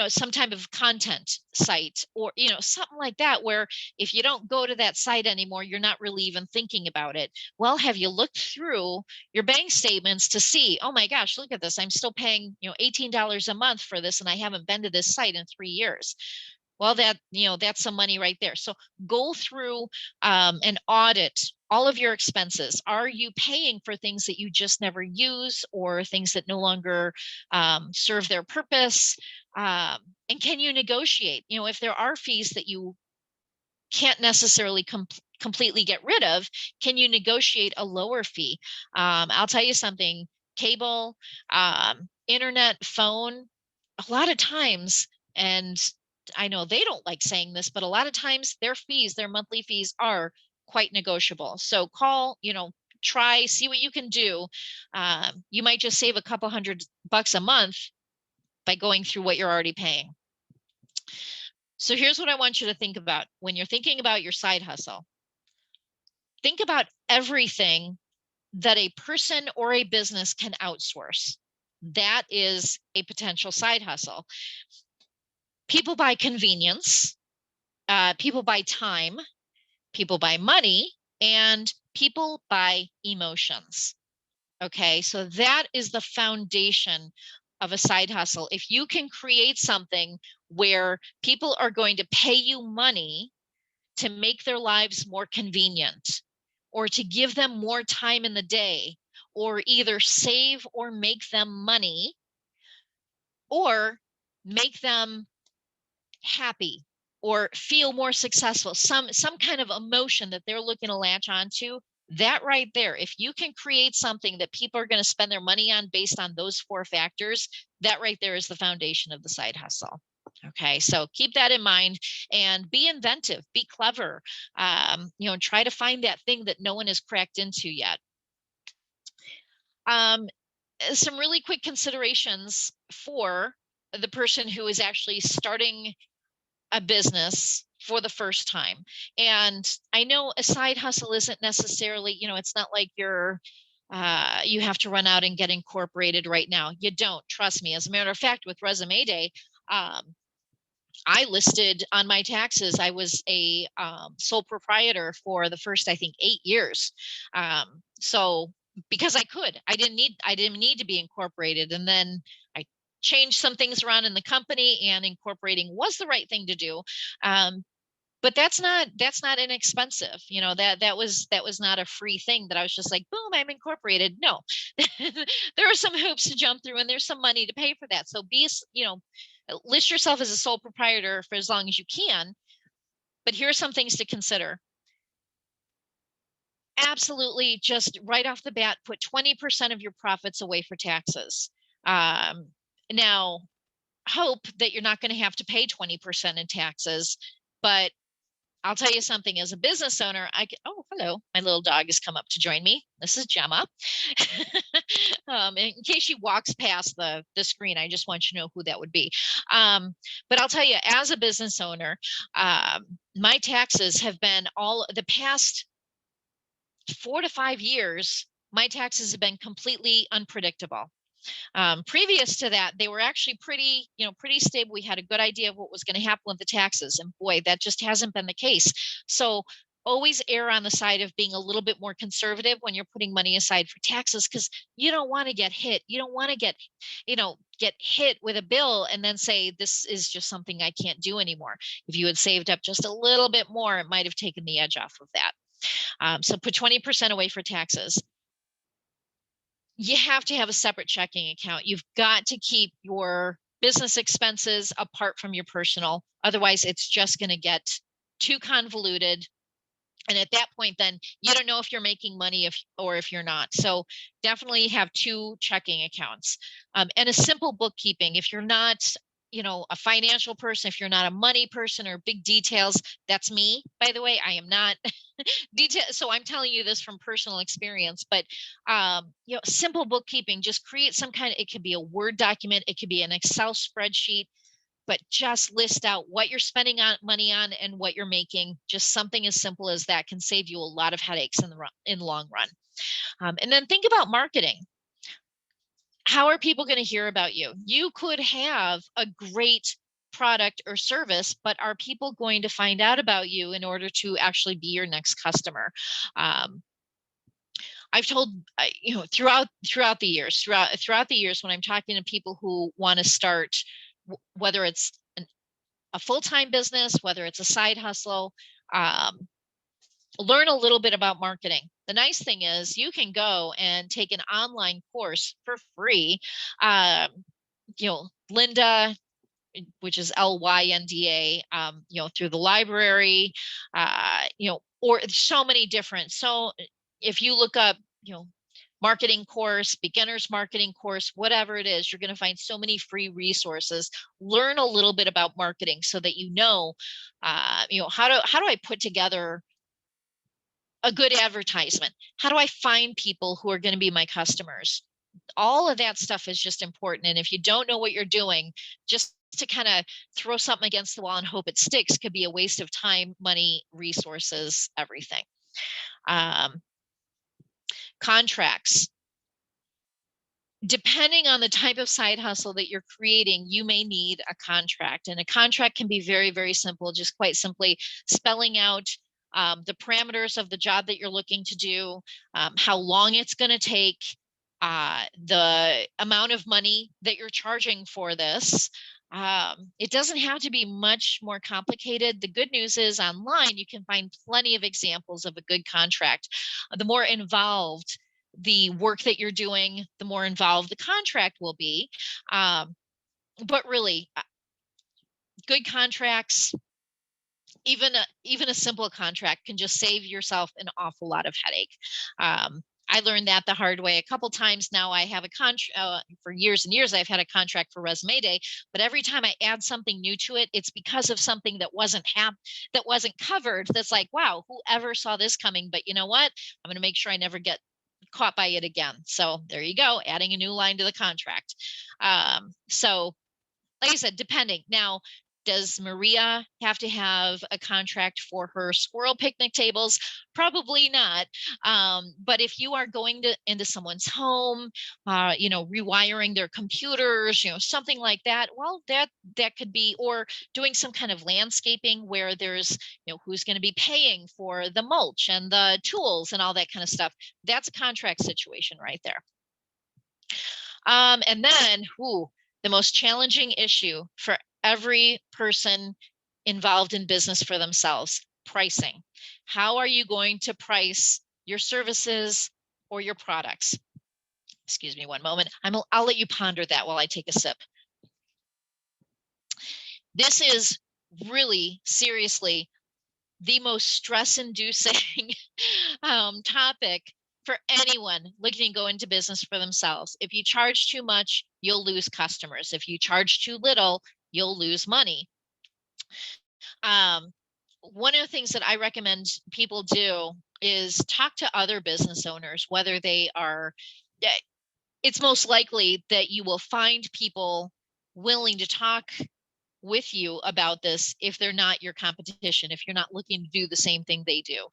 some type of content site, or something like that, where if you don't go to that site anymore, you're not really even thinking about it. Well, have you looked through your bank statements to see, oh my gosh, look at this, I'm still paying $18 a month for this, and I haven't been to this site in 3 years? Well, that's some money right there. So go through and audit all of your expenses. Are you paying for things that you just never use, or things that no longer serve their purpose? And can you negotiate? If there are fees that you can't necessarily completely get rid of, can you negotiate a lower fee? I'll tell you something, cable, internet, phone, a lot of times, and I know they don't like saying this, but a lot of times their monthly fees are quite negotiable. So call, try, see what you can do. You might just save a couple $100 a month by going through what you're already paying. So here's what I want you to think about when you're thinking about your side hustle. Think about everything that a person or a business can outsource. That is a potential side hustle. People buy convenience, people buy time, people buy money, and people buy emotions. Okay, so that is the foundation of a side hustle. If you can create something where people are going to pay you money to make their lives more convenient, or to give them more time in the day, or either save or make them money, or make them happy or feel more successful, some kind of emotion that they're looking to latch onto, that right there, if you can create something that people are going to spend their money on based on those 4 factors, that right there is the foundation of the side hustle. Okay, so keep that in mind and be inventive, be clever, try to find that thing that no one has cracked into yet. Some really quick considerations for the person who is actually starting a business for the first time. And I know a side hustle isn't necessarily, it's not like you have to run out and get incorporated right now. You don't, trust me. As a matter of fact, with Resume Day, I listed on my taxes, I was a sole proprietor for the first, I think, 8 years. So because I didn't need to be incorporated. And then I changed some things around in the company, and incorporating was the right thing to do. But that's not inexpensive. That was not a free thing that I was just like, boom, I'm incorporated. No, there are some hoops to jump through, and there's some money to pay for that. So list yourself as a sole proprietor for as long as you can. But here are some things to consider. Absolutely, just right off the bat, put 20% of your profits away for taxes. Now, hope that you're not going to have to pay 20% in taxes, but I'll tell you something, as a business owner, oh, hello, my little dog has come up to join me. This is Gemma. In case she walks past the screen, I just want you to know who that would be. But I'll tell you, as a business owner, my taxes have been the past 4 to 5 years, my taxes have been completely unpredictable. Previous to that, they were actually pretty stable. We had a good idea of what was going to happen with the taxes, and boy, that just hasn't been the case. So always err on the side of being a little bit more conservative when you're putting money aside for taxes, because you don't want to get hit. You don't want to get hit with a bill and then say, this is just something I can't do anymore. If you had saved up just a little bit more, it might have taken the edge off of that. So put 20% away for taxes. You have to have a separate checking account. You've got to keep your business expenses apart from your personal. Otherwise, it's just going to get too convoluted. And at that point, then you don't know if you're making money or if you're not. So definitely have 2 checking accounts, and a simple bookkeeping. If you're not a financial person, if you're not a money person or big details, that's me, by the way. I am not detail. So I'm telling you this from personal experience, but simple bookkeeping, just create some kind of, it could be a Word document, it could be an Excel spreadsheet, but just list out what you're spending money on and what you're making. Just something as simple as that can save you a lot of headaches in the long run. And then think about marketing. How are people going to hear about you? You could have a great product or service, but are people going to find out about you in order to actually be your next customer? I've told throughout the years when I'm talking to people who want to start, whether it's a full-time business, whether it's a side hustle, learn a little bit about marketing. The nice thing is you can go and take an online course for free. Lynda, which is Lynda, through the library, or so many different. So if you look up, marketing course, beginner's marketing course, whatever it is, you're going to find so many free resources. Learn a little bit about marketing so that how do I put together a good advertisement? How do I find people who are going to be my customers? All of that stuff is just important. And if you don't know what you're doing, just to kind of throw something against the wall and hope it sticks could be a waste of time, money, resources, everything. Contracts. Depending on the type of side hustle that you're creating, you may need a contract. And a contract can be very, very simple, just quite simply spelling out the parameters of the job that you're looking to do, how long it's going to take, the amount of money that you're charging for this. It doesn't have to be much more complicated. The good news is online, you can find plenty of examples of a good contract. The more involved the work that you're doing, the more involved the contract will be. But really, good contracts, even a simple contract, can just save yourself an awful lot of headache. I learned that the hard way a couple times now. I have a contract for years and years. I've had a contract for Resume Day, but every time I add something new to it, it's because of something that wasn't covered. That's like, wow, whoever saw this coming? But you know what? I'm going to make sure I never get caught by it again. So there you go, adding a new line to the contract. So like I said, depending. Now, Does Maria have to have a contract for her squirrel picnic tables? Probably not. But if you are going into someone's home, rewiring their computers, something like that, well, that could be, or doing some kind of landscaping where there's, who's going to be paying for the mulch and the tools and all that kind of stuff. That's a contract situation right there. And then, the most challenging issue for every person involved in business for themselves: pricing. How are you going to price your services or your products? Excuse me one moment. I'll let you ponder that while I take a sip. This is really seriously the most stress-inducing topic for anyone looking to go into business for themselves. If you charge too much, you'll lose customers. If you charge too little, you'll lose money. One of the things that I recommend people do is talk to other business owners, whether they are, it's most likely that you will find people willing to talk with you about this if they're not your competition, if you're not looking to do the same thing they do.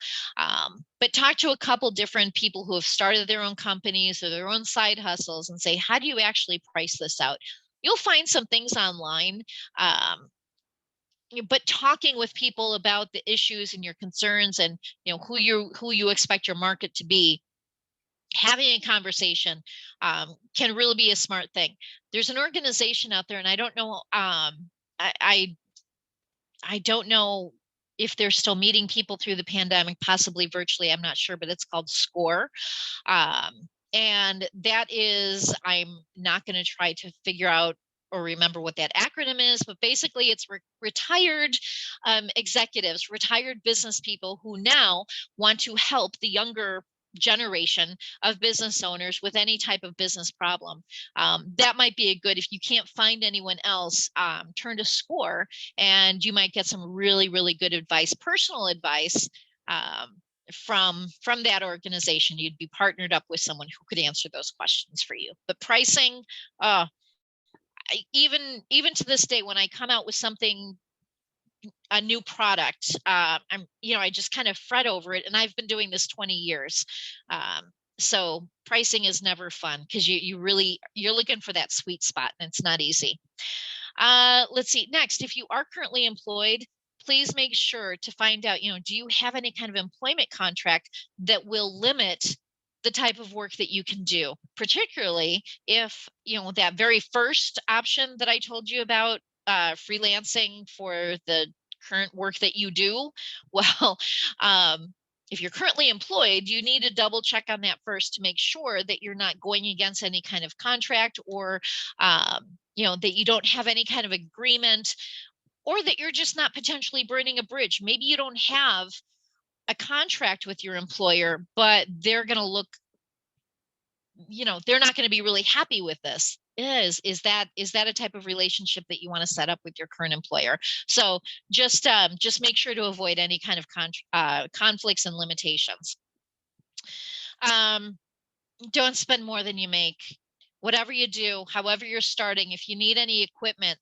But talk to a couple different people who have started their own companies or their own side hustles and say, how do you actually price this out? You'll find some things online, but talking with people about the issues and your concerns and who you expect your market to be, having a conversation can really be a smart thing. There's an organization out there, and I don't know, I don't know if they're still meeting people through the pandemic, possibly virtually, I'm not sure, but it's called SCORE. And that is, I'm not going to try to figure out or remember what that acronym is, but basically it's retired executives, retired business people who now want to help the younger generation of business owners with any type of business problem. That might be a good, if you can't find anyone else, turn to SCORE, and you might get some really, really good advice, personal advice, from that organization. You'd be partnered up with someone who could answer those questions for you. But pricing, even to this day, when I come out with something, a new product, I just kind of fret over it, and I've been doing this 20 years. So pricing is never fun because you're looking for that sweet spot, and it's not easy. Let's see. Next, if you are currently employed, please make sure to find out, do you have any kind of employment contract that will limit the type of work that you can do, particularly if, that very first option that I told you about, freelancing for the current work that you do. Well, if you're currently employed, you need to double check on that first to make sure that you're not going against any kind of contract, or, that you don't have any kind of agreement, or that you're just not potentially burning a bridge. Maybe you don't have a contract with your employer, but they're going to look, they're not going to be really happy with this. Is that a type of relationship that you want to set up with your current employer? So just make sure to avoid any kind of conflicts and limitations. Don't spend more than you make. Whatever you do, however you're starting, if you need any equipment,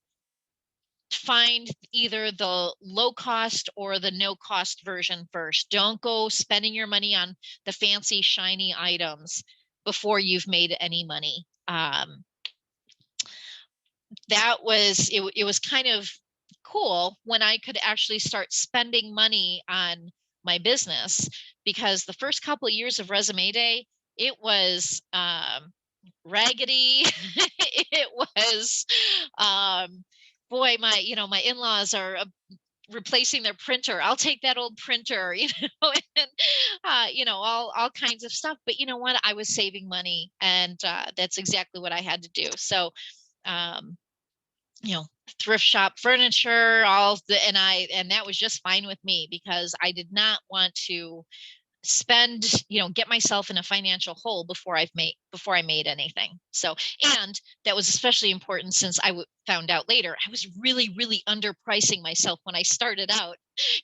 find either the low cost or the no cost version first. Don't go spending your money on the fancy shiny items before you've made any money. It was kind of cool when I could actually start spending money on my business, because the first couple of years of Resume Day, it was raggedy. It was, boy, my in-laws are replacing their printer. I'll take that old printer, and all kinds of stuff. But you know what? I was saving money, and that's exactly what I had to do. So, thrift shop furniture, and that was just fine with me, because I did not want to get myself in a financial hole before I made anything. So, and that was especially important since I found out later I was really, really underpricing myself when I started out,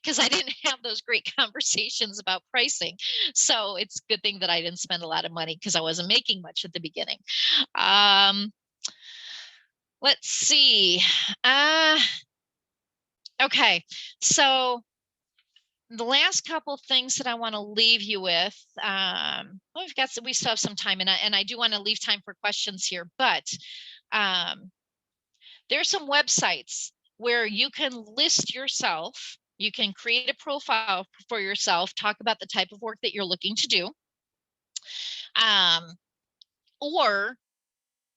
because I didn't have those great conversations about pricing. So it's a good thing that I didn't spend a lot of money, because I wasn't making much at the beginning. Let's see. Okay, so the last couple things that I want to leave you with, well, we still have some time, and I do want to leave time for questions here, but there's some websites where you can list yourself, you can create a profile for yourself, talk about the type of work that you're looking to do, or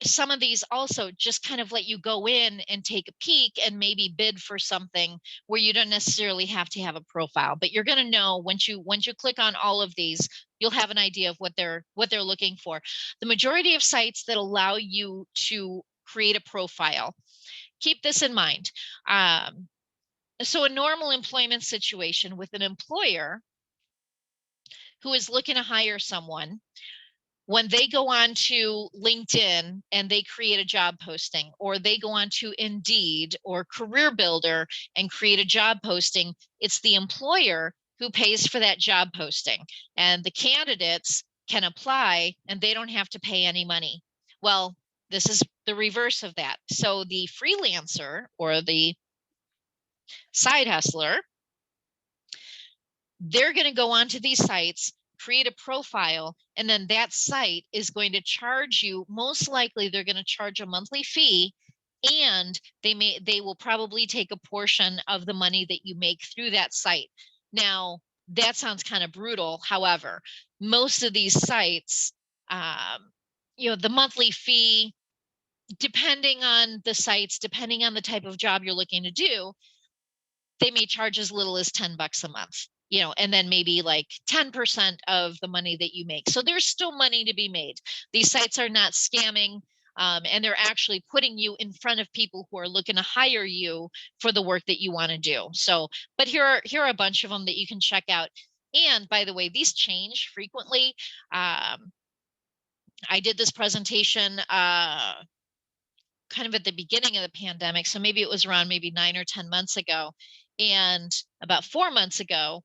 some of these also just kind of let you go in and take a peek and maybe bid for something where you don't necessarily have to have a profile, but you're going to know once you click on all of these, you'll have an idea of what they're looking for. The majority of sites that allow you to create a profile, keep this in mind. So a normal employment situation with an employer who is looking to hire someone, when they go on to LinkedIn and they create a job posting, or they go on to Indeed or Career Builder and create a job posting, it's the employer who pays for that job posting, and the candidates can apply and they don't have to pay any money. Well, this is the reverse of that. So the freelancer or the side hustler, they're going to go onto these sites, create a profile, and then that site is going to charge you. Most likely they're going to charge a monthly fee, and they will probably take a portion of the money that you make through that site. Now, that sounds kind of brutal. However, most of these sites, the monthly fee, depending on the sites, depending on the type of job you're looking to do, they may charge as little as $10 a month, and then maybe like 10% of the money that you make. So there's still money to be made. These sites are not scamming, and they're actually putting you in front of people who are looking to hire you for the work that you want to do. So, but here are a bunch of them that you can check out. And by the way, these change frequently. I did this presentation kind of at the beginning of the pandemic. So maybe it was around maybe 9 or 10 months ago. And about 4 months ago,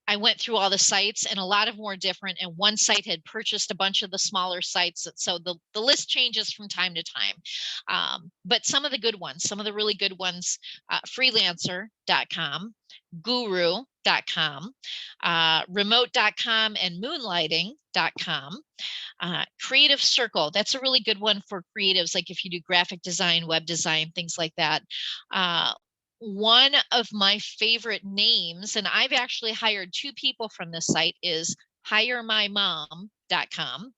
I went through all the sites, and a lot of them were different. And one site had purchased a bunch of the smaller sites. So the list changes from time to time. But some of the good ones, some of the really good ones, freelancer.com, guru.com, remote.com, and moonlighting.com. Creative Circle, that's a really good one for creatives, like if you do graphic design, web design, things like that. One of my favorite names, and I've actually hired 2 people from this site, is hiremymom.com.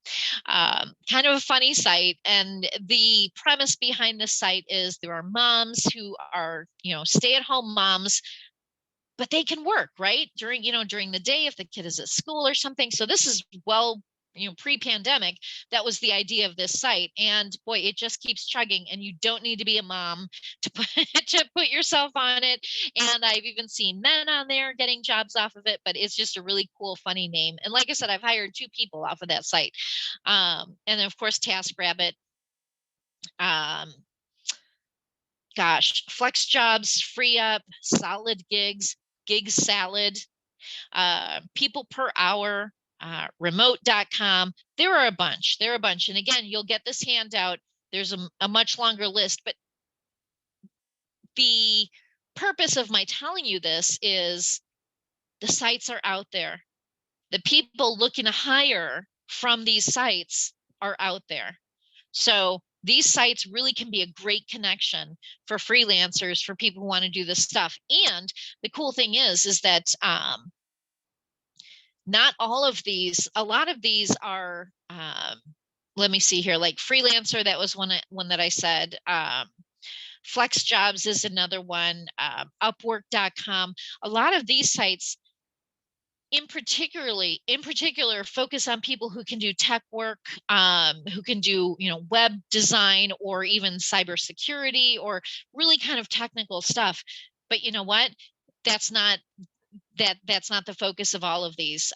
Kind of a funny site, and the premise behind this site is there are moms who are, stay-at-home moms, but they can work, right, during the day if the kid is at school or something. So this is pre-pandemic. That was the idea of this site, and boy, it just keeps chugging, and you don't need to be a mom to put yourself on it. And I've even seen men on there getting jobs off of it, but it's just a really cool, funny name. And like I said, I've hired 2 people off of that site. And then of course TaskRabbit, Flex Jobs, Free Up, Solid Gigs, Gig Salad, People Per Hour, remote.com. There are a bunch. And again, you'll get this handout. There's a much longer list, but the purpose of my telling you this is the sites are out there. The people looking to hire from these sites are out there. So these sites really can be a great connection for freelancers, for people who want to do this stuff. And the cool thing is that not all of these, a lot of these are, let me see here, like Freelancer, that was one that I said. Flex Jobs is another one, Upwork.com. A lot of these sites in particular focus on people who can do tech work, who can do web design, or even cybersecurity, or really kind of technical stuff. But you know what, that's not the focus of all of these.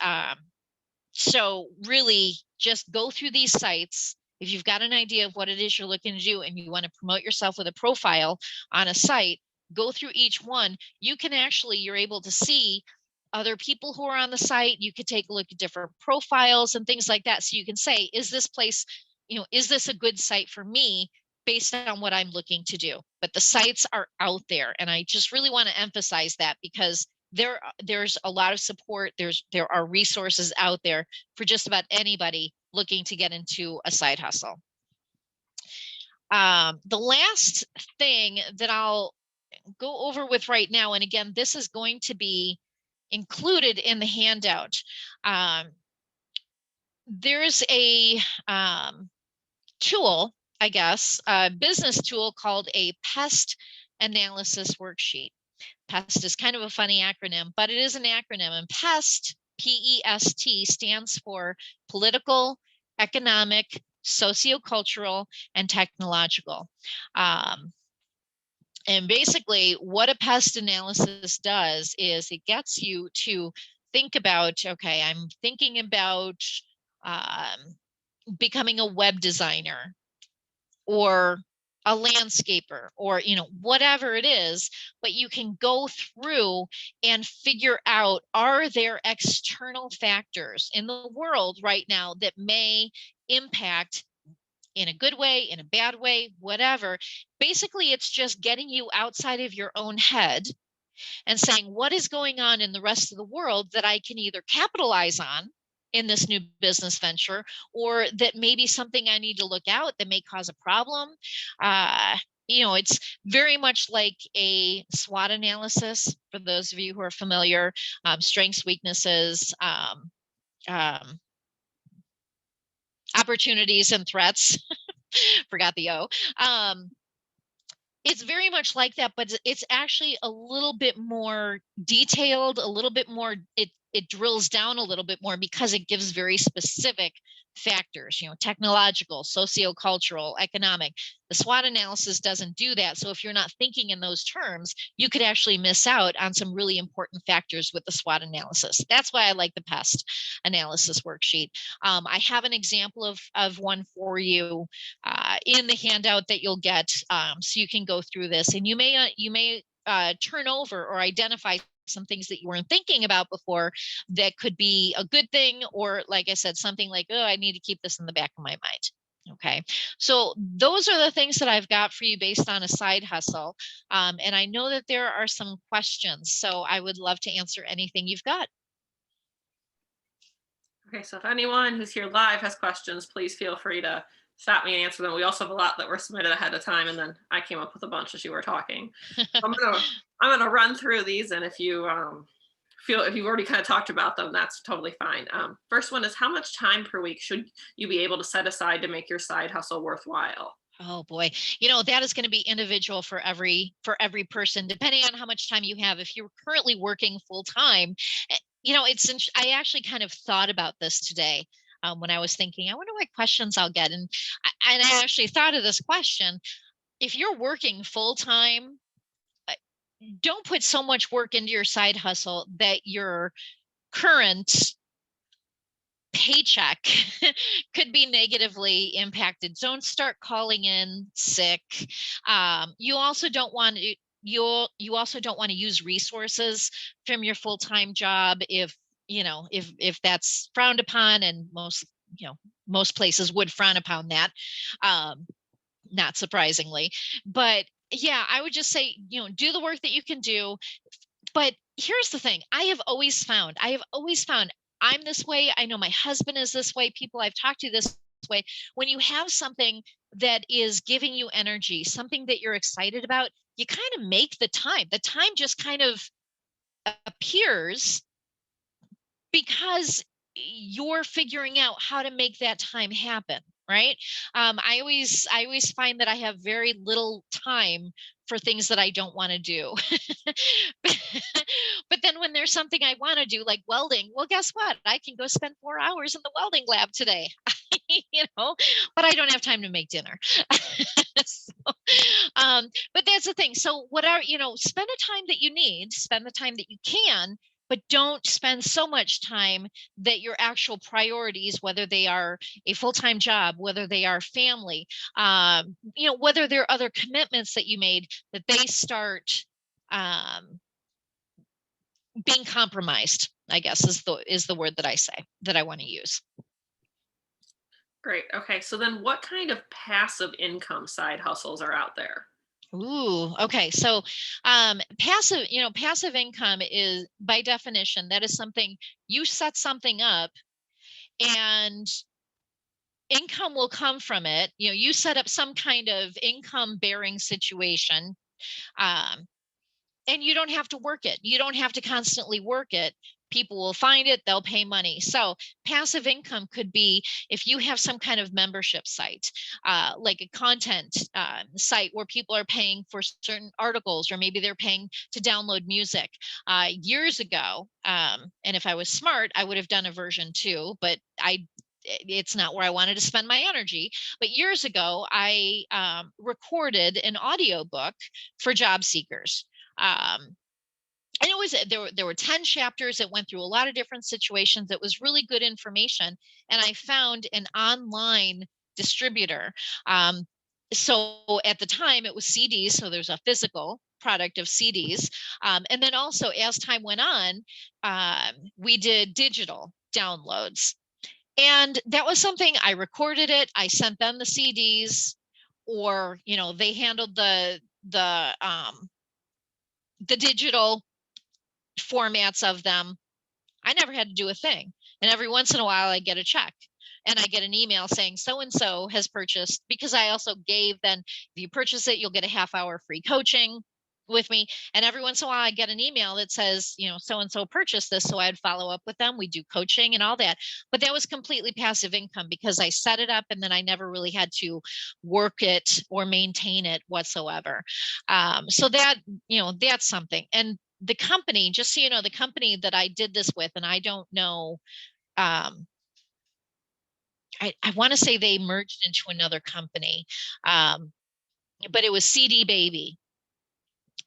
So really just go through these sites. If you've got an idea of what it is you're looking to do and you want to promote yourself with a profile on a site, go through each one. You're able to see other people who are on the site. You could take a look at different profiles and things like that. So you can say, is this place, is this a good site for me? based on what I'm looking to do. But the sites are out there. And I just really want to emphasize that, because there's a lot of support. There are resources out there for just about anybody looking to get into a side hustle. The last thing that I'll go over with right now, and again, this is going to be included in the handout. There's a tool, I guess, a business tool called a pest analysis worksheet. PEST is kind of a funny acronym, but it is an acronym. And PEST, P-E-S-T, stands for political, economic, sociocultural, and technological. And basically what a pest analysis does is it gets you to think about, okay, I'm thinking about becoming a web designer or a landscaper, or whatever it is, but you can go through and figure out, are there external factors in the world right now that may impact in a good way, in a bad way, whatever. Basically, it's just getting you outside of your own head and saying, what is going on in the rest of the world that I can either capitalize on in this new business venture, or that maybe something I need to look out that may cause a problem. It's very much like a SWOT analysis, for those of you who are familiar, strengths, weaknesses, opportunities and threats. Forgot the O. It's very much like that, but it's actually a little bit more detailed, a little bit more, it drills down a little bit more, because it gives very specific factors, technological, sociocultural, economic. The SWOT analysis doesn't do that. So if you're not thinking in those terms, you could actually miss out on some really important factors with the SWOT analysis. That's why I like the PEST analysis worksheet. I have an example of one for you in the handout that you'll get, so you can go through this, and you may turn over or identify some things that you weren't thinking about before that could be a good thing, or like I said, something like, oh, I need to keep this in the back of my mind. Okay, so those are the things that I've got for you based on a side hustle. And I know that there are some questions, so I would love to answer anything you've got. Okay, so if anyone who's here live has questions, please feel free to stop me and answer them. We also have a lot that were submitted ahead of time, and then I came up with a bunch as you were talking. I'm gonna run through these, and if you feel, if you've already kind of talked about them, that's totally fine. First one is, how much time per week should you be able to set aside to make your side hustle worthwhile? Oh boy, that is going to be individual for every person, depending on how much time you have. If you're currently working full time, I actually kind of thought about this today when I was thinking, I wonder what questions I'll get, and I actually thought of this question. If you're working full time, don't put so much work into your side hustle that your current paycheck could be negatively impacted. Don't start calling in sick. You also don't want to use resources from your full-time job if that's frowned upon, and most places would frown upon that, not surprisingly. But yeah, I would just say, do the work that you can do. But here's the thing, I have always found I'm this way. I know my husband is this way. People I've talked to this way. When you have something that is giving you energy, something that you're excited about, you kind of make the time. The time just kind of appears, because you're figuring out how to make that time happen, right? I always find that I have very little time for things that I don't want to do. But then when there's something I want to do, like welding, well, guess what? I can go spend 4 hours in the welding lab today, but I don't have time to make dinner. So, but that's the thing. So spend the time that you need, spend the time that you can, but don't spend so much time that your actual priorities, whether they are a full-time job, whether they are family, whether there are other commitments that you made, that they start being compromised, I guess is the word that I say, that I want to use. Great. Okay. So then what kind of passive income side hustles are out there? Ooh, okay. So passive income is by definition, that is something you set something up and income will come from it. You set up some kind of income bearing situation. Um, and you don't have to work it. You don't have to constantly work it. People will find it, they'll pay money. So passive income could be if you have some kind of membership site, like a content site where people are paying for certain articles, or maybe they're paying to download music. Years ago, and if I was smart, I would have done a version 2, but it's not where I wanted to spend my energy. But years ago, I recorded an audiobook for job seekers. um, and it was there were 10 chapters that went through a lot of different situations. It was really good information, and I found an online distributor. um, so at the time it was CDs, so there's a physical product of CDs. And then also as time went on, we did digital downloads, and that was something I recorded it, I sent them the CDs, or they handled the digital formats of them. I never had to do a thing. And every once in a while, I get a check and I get an email saying so and so has purchased, because I also gave then, if you purchase it, you'll get a half-hour free coaching with me. And every once in a while, I get an email that says, so and so purchased this. So I'd follow up with them. We do coaching and all that. But that was completely passive income because I set it up and then I never really had to work it or maintain it whatsoever. So that's something. And the company, just so you know, the company that I did this with, and I don't know, um, I want to say they merged into another company, um, but it was CD Baby.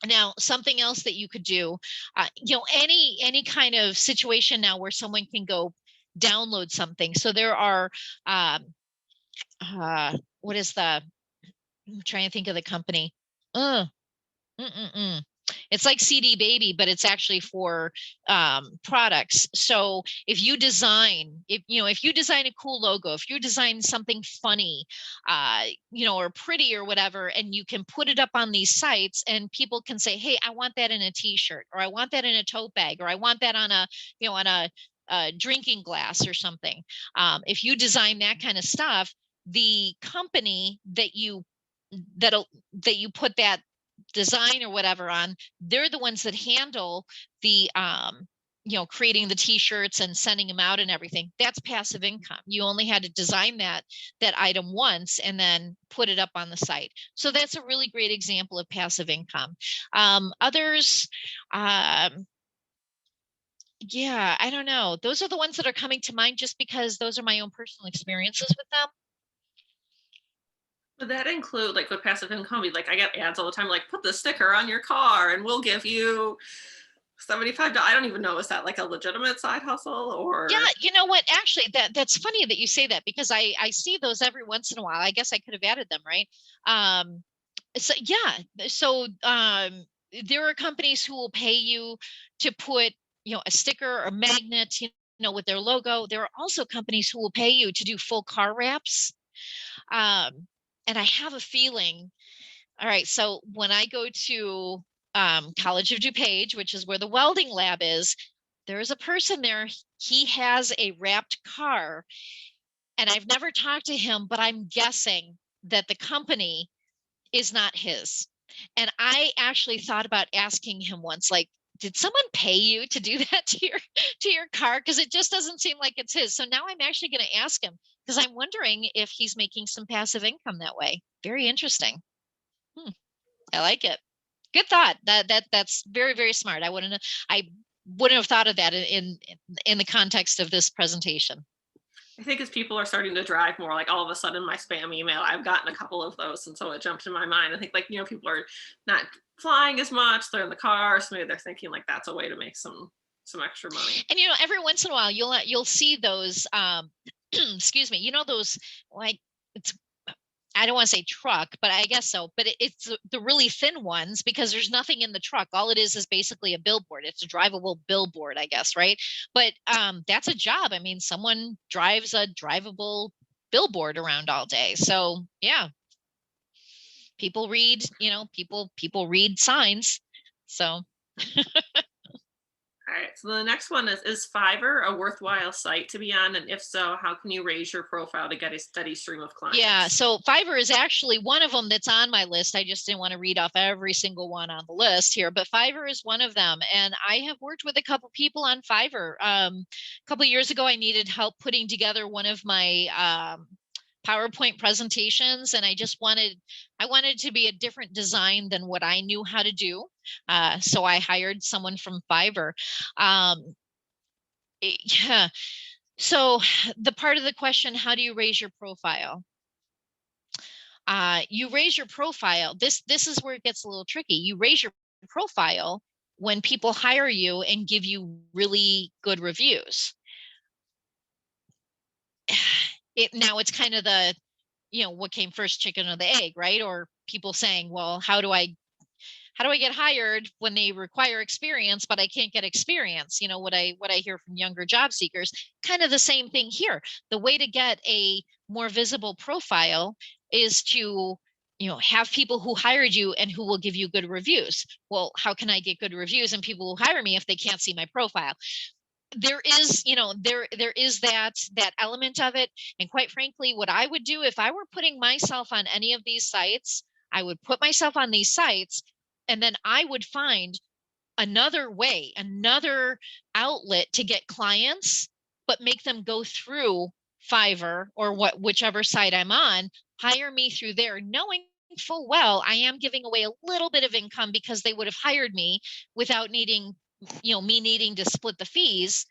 Now, something else that you could do, any kind of situation now where someone can go download something. So there are, um, what is I'm trying to think of the company. Uh, Mm-mm-mm. It's like CD Baby, but it's actually for products. So if you design a cool logo, if you design something funny, or pretty or whatever, and you can put it up on these sites, and people can say, "Hey, I want that in a T-shirt, or I want that in a tote bag, or I want that on a drinking glass or something." If you design that kind of stuff, the company that you put that design or whatever on, they're the ones that handle the creating the t-shirts and sending them out and everything. That's passive income. You only had to design that item once and then put it up on the site. So that's a really great example of passive income. Others, yeah, I don't know, those are the ones that are coming to mind just because those are my own personal experiences with them. Would that include, like, with passive income, like, I get ads all the time, like, put the sticker on your car and we'll give you $75. I don't even know, is that like a legitimate side hustle Yeah, or? you know what? Actually, that's funny that you say that because I see those every once in a while. I guess I could have added them, right? Um, so yeah, so there are companies who will pay you to put, a sticker or magnet, with their logo. There are also companies who will pay you to do full car wraps. Um, and I have a feeling. All right, so when I go to College of DuPage, which is where the welding lab is, there's a person there. He has a wrapped car, and I've never talked to him, but I'm guessing that the company is not his. And I actually thought about asking him once, like, did someone pay you to do that to your car? Because it just doesn't seem like it's his. So now I'm actually going to ask him because I'm wondering if he's making some passive income that way. Very interesting. Hmm, I like it. Good thought. That's very, very smart. I wouldn't have thought of that in the context of this presentation. I think as people are starting to drive more, like all of a sudden my spam email, I've gotten a couple of those. And so it jumped in my mind. I think, like, people are not flying as much. They're in the car. So maybe they're thinking like that's a way to make some extra money. And every once in a while you'll see those excuse me, those, like, it's, I don't want to say truck, but I guess so. But it's the really thin ones because there's nothing in the truck. All it is basically a billboard. It's a drivable billboard, I guess, right? But that's a job. I mean, someone drives a drivable billboard around all day. So yeah, people read, people read signs. So All right. So the next one is Fiverr a worthwhile site to be on? And if so, how can you raise your profile to get a steady stream of yeah, clients? so Fiverr is actually one of them that's on my list. I just didn't want to read off every single one on the list here, but Fiverr is one of them. And I have worked with a couple people on Fiverr. A couple of years ago, I needed help putting together one of my PowerPoint presentations, and I wanted to be a different design than what I knew how to do. So I hired someone from Fiverr. Yeah. So the part of the question, how do you raise your profile? You raise your profile. This is where it gets a little tricky. You raise your profile when people hire you and give you really good reviews. Now it's kind of the, what came first, chicken or the egg, right? Or people saying, well, how do I get hired when they require experience, but I can't get experience? What I hear from younger job seekers, kind of the same thing here. The way to get a more visible profile is to, have people who hired you and who will give you good reviews. Well, how can I get good reviews and people will hire me if they can't see my profile? There is, there is that element of it. And quite frankly, what I would do if I were putting myself on any of these sites, I would put myself on these sites, and then I would find another way, another outlet to get clients, but make them go through Fiverr or whichever site I'm on, hire me through there, knowing full well I am giving away a little bit of income because they would have hired me without needing, me needing to split the fees.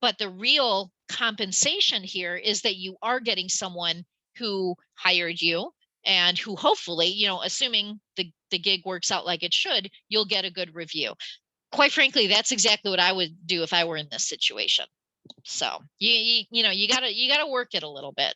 But the real compensation here is that you are getting someone who hired you and who hopefully, assuming the gig works out like it should, you'll get a good review. Quite frankly, that's exactly what I would do if I were in this situation. So you gotta work it a little bit.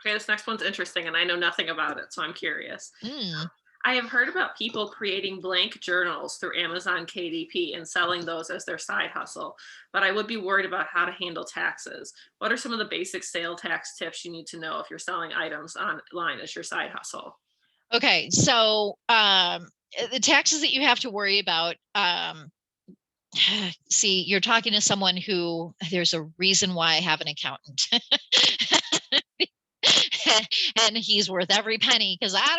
Okay, this next one's interesting, and I know nothing about it, so I'm curious. Mm. I have heard about people creating blank journals through Amazon KDP and selling those as their side hustle, but I would be worried about how to handle taxes. What are some of the basic sale tax tips you need to know if you're selling items online as your side hustle? Okay, so the taxes that you have to worry about. See, you're talking to someone who, there's a reason why I have an accountant. And he's worth every penny because I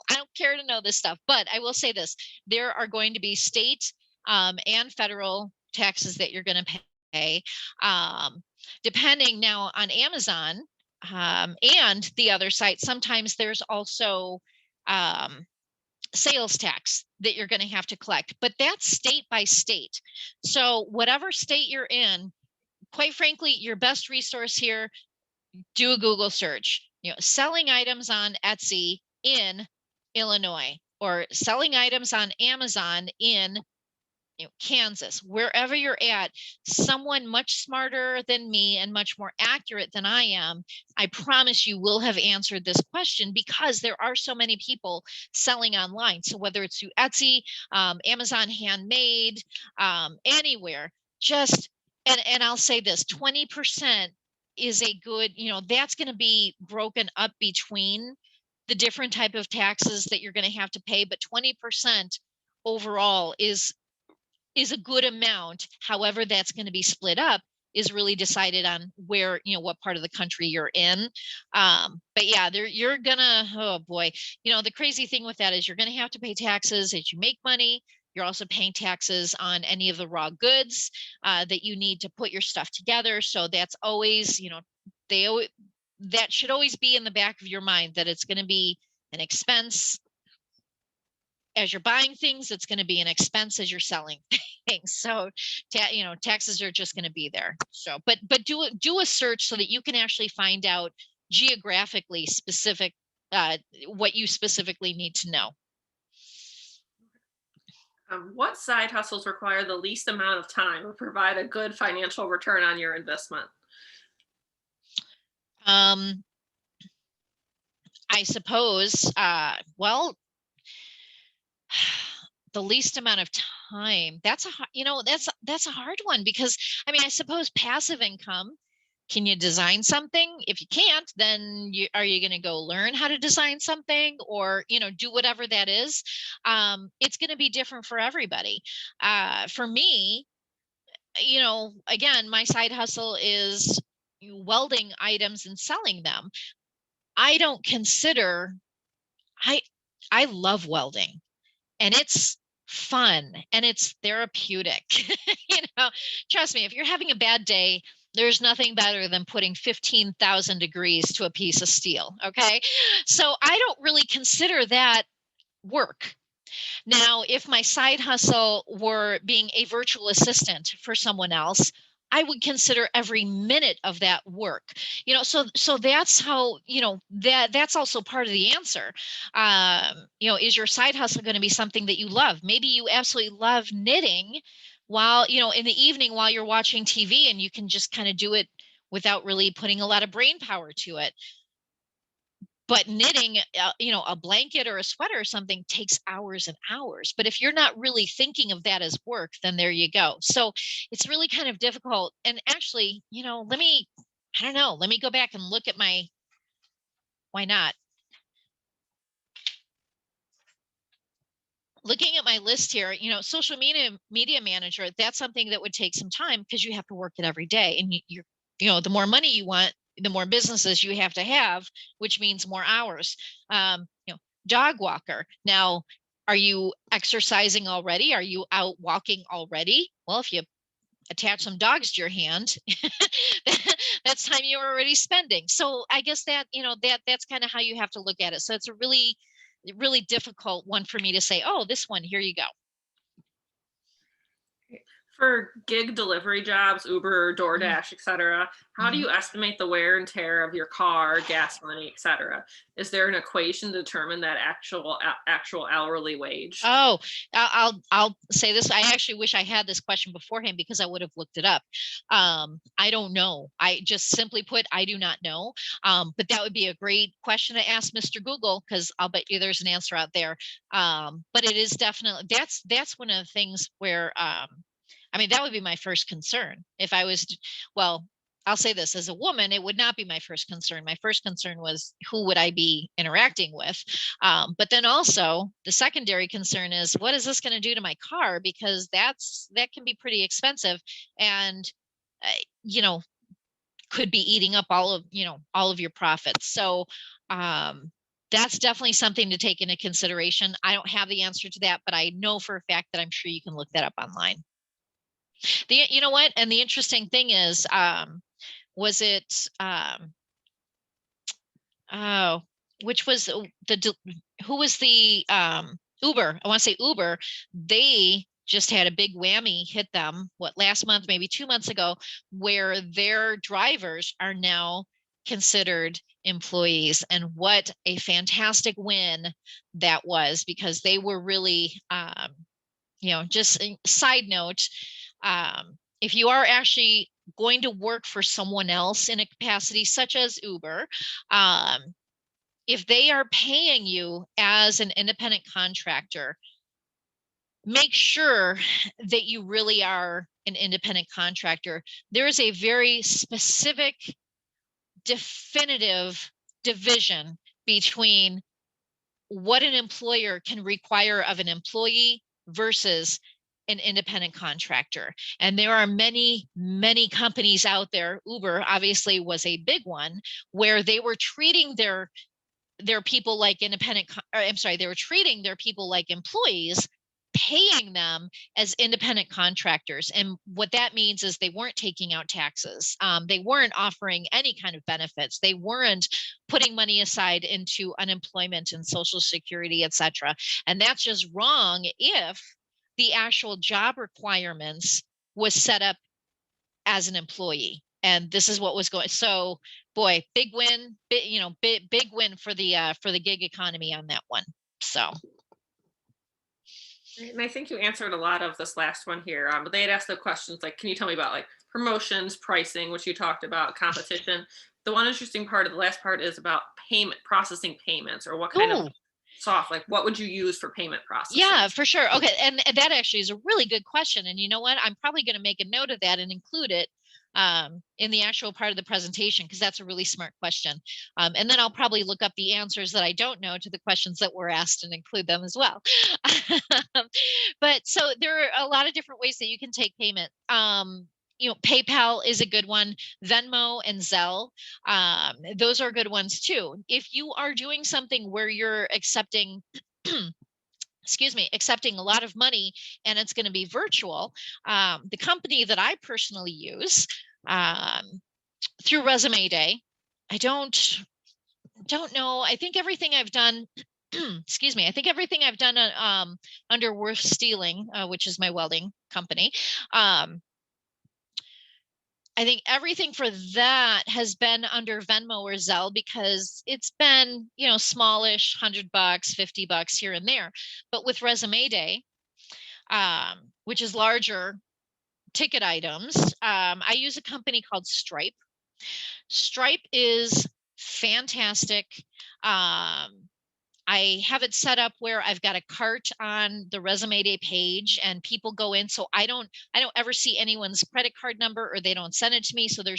don't care to know this stuff. But I will say this: there are going to be state and federal taxes that you're going to pay. Um, Depending now on Amazon and the other site, sometimes there's also um, sales tax that you're going to have to collect, but that's state by state. So whatever state you're in, quite frankly, your best resource here, do a Google search, selling items on Etsy in Illinois or selling items on Amazon in, Kansas, wherever you're at. Someone much smarter than me and much more accurate than I am, I promise you, will have answered this question, because there are so many people selling online. So whether it's through Etsy, Amazon Handmade, anywhere, just, and I'll say this, 20% is a good, that's going to be broken up between the different type of taxes that you're going to have to pay, but 20% overall is a good amount. However, that's going to be split up is really decided on where, what part of the country you're in. But yeah, you're gonna, oh boy, the crazy thing with that is you're gonna have to pay taxes as you make money. You're also paying taxes on any of the raw goods that you need to put your stuff together. So that's always, that should always be in the back of your mind, that it's going to be an expense as you're buying things. It's going to be an expense as you're selling things. So, taxes are just going to be there. So, but do a search so that you can actually find out geographically specific what you specifically need to know. What side hustles require the least amount of time or provide a good financial return on your investment? Um, I suppose, the least amount of time. That's a hard one, because I mean, I suppose passive income Can you design something? If you can't, then are you going to go learn how to design something, or, do whatever that is? It's going to be different for everybody. For me, again, my side hustle is welding items and selling them. I don't consider, I love welding, and it's fun and it's therapeutic. Trust me, if you're having a bad day, there's nothing better than putting 15,000 degrees to a piece of steel. Okay. So I don't really consider that work. Now, if my side hustle were being a virtual assistant for someone else, I would consider every minute of that work. So that's how, that's also part of the answer. Is your side hustle going to be something that you love? Maybe you absolutely love knitting while, in the evening while you're watching TV, and you can just kind of do it without really putting a lot of brain power to it. But knitting, a blanket or a sweater or something takes hours and hours. But if you're not really thinking of that as work, then there you go. So it's really kind of difficult. And actually, I don't know, let me go back and look at why not? Looking at my list here, social media manager, that's something that would take some time because you have to work it every day. And the more money you want, the more businesses you have to have, which means more hours. Dog walker. Now, are you exercising already? Are you out walking already? Well, if you attach some dogs to your hand, that's time you're already spending. So I guess that's kind of how you have to look at it. So it's a really, really difficult one for me to say, oh, this one, here you go. For gig delivery jobs, Uber, DoorDash, etc., how do you estimate the wear and tear of your car, gas money, etc.? Is there an equation to determine that actual hourly wage? Oh, I'll say this. I actually wish I had this question beforehand because I would have looked it up. I don't know. I just simply put, I do not know. But that would be a great question to ask Mr. Google, because I'll bet you there's an answer out there. But it is definitely, that's one of the things where that would be my first concern. If I was, well, I'll say this, as a woman, it would not be my first concern. My first concern was, who would I be interacting with? But then also the secondary concern is, what is this going to do to my car? Because that can be pretty expensive, and could be eating up all of your profits. So that's definitely something to take into consideration. I don't have the answer to that, but I know for a fact that I'm sure you can look that up online. You know what? And the interesting thing is, was it, which was who was the Uber? I want to say Uber. They just had a big whammy hit them, last month, maybe 2 months ago, where their drivers are now considered employees. And what a fantastic win that was, because they were really, just a side note, if you are actually going to work for someone else in a capacity such as Uber, if they are paying you as an independent contractor, make sure that you really are an independent contractor. There is a very specific, definitive division between what an employer can require of an employee versus an independent contractor. And there are many, many companies out there. Uber obviously was a big one, where they were treating their people like they were treating their people like employees, paying them as independent contractors. And what that means is they weren't taking out taxes. They weren't offering any kind of benefits. They weren't putting money aside into unemployment and Social Security, etc. And that's just wrong if the actual job requirements was set up as an employee. And this is what was going. So, boy, big win, big win for the gig economy on that one. So. And I think you answered a lot of this last one here. But they had asked the questions like, can you tell me about like promotions, pricing, which you talked about, competition. The one interesting part of the last part is about processing payments, or what kind of like what would you use for payment processing? Yeah, for sure. Okay. And that actually is a really good question. And you know what? I'm probably going to make a note of that and include it in the actual part of the presentation, because that's a really smart question. And then I'll probably look up the answers that I don't know to the questions that were asked and include them as well. But so there are a lot of different ways that you can take payment. PayPal is a good one. Venmo and Zelle, those are good ones too. If you are doing something where you're accepting accepting a lot of money and it's going to be virtual, the company that I personally use through Resume Day, I don't know. I think everything I've done, I think everything I've done under Worth Stealing, which is my welding company, I think everything for that has been under Venmo or Zelle, because it's been, smallish, $100, $50 here and there. But with Resume Day, which is larger ticket items, I use a company called Stripe. Stripe is fantastic. I have it set up where I've got a cart on the Resume Day page and people go in. So I don't ever see anyone's credit card number, or they don't send it to me. So there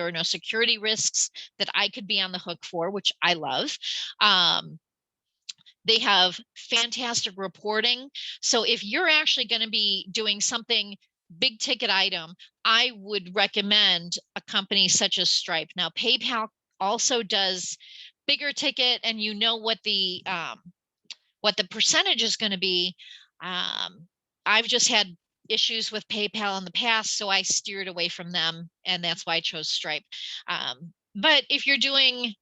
are no security risks that I could be on the hook for, which I love. They have fantastic reporting. So if you're actually going to be doing something big ticket item, I would recommend a company such as Stripe. Now, PayPal also does bigger ticket, and what the percentage is going to be. I've just had issues with PayPal in the past, so I steered away from them, and that's why I chose Stripe. But if you're doing,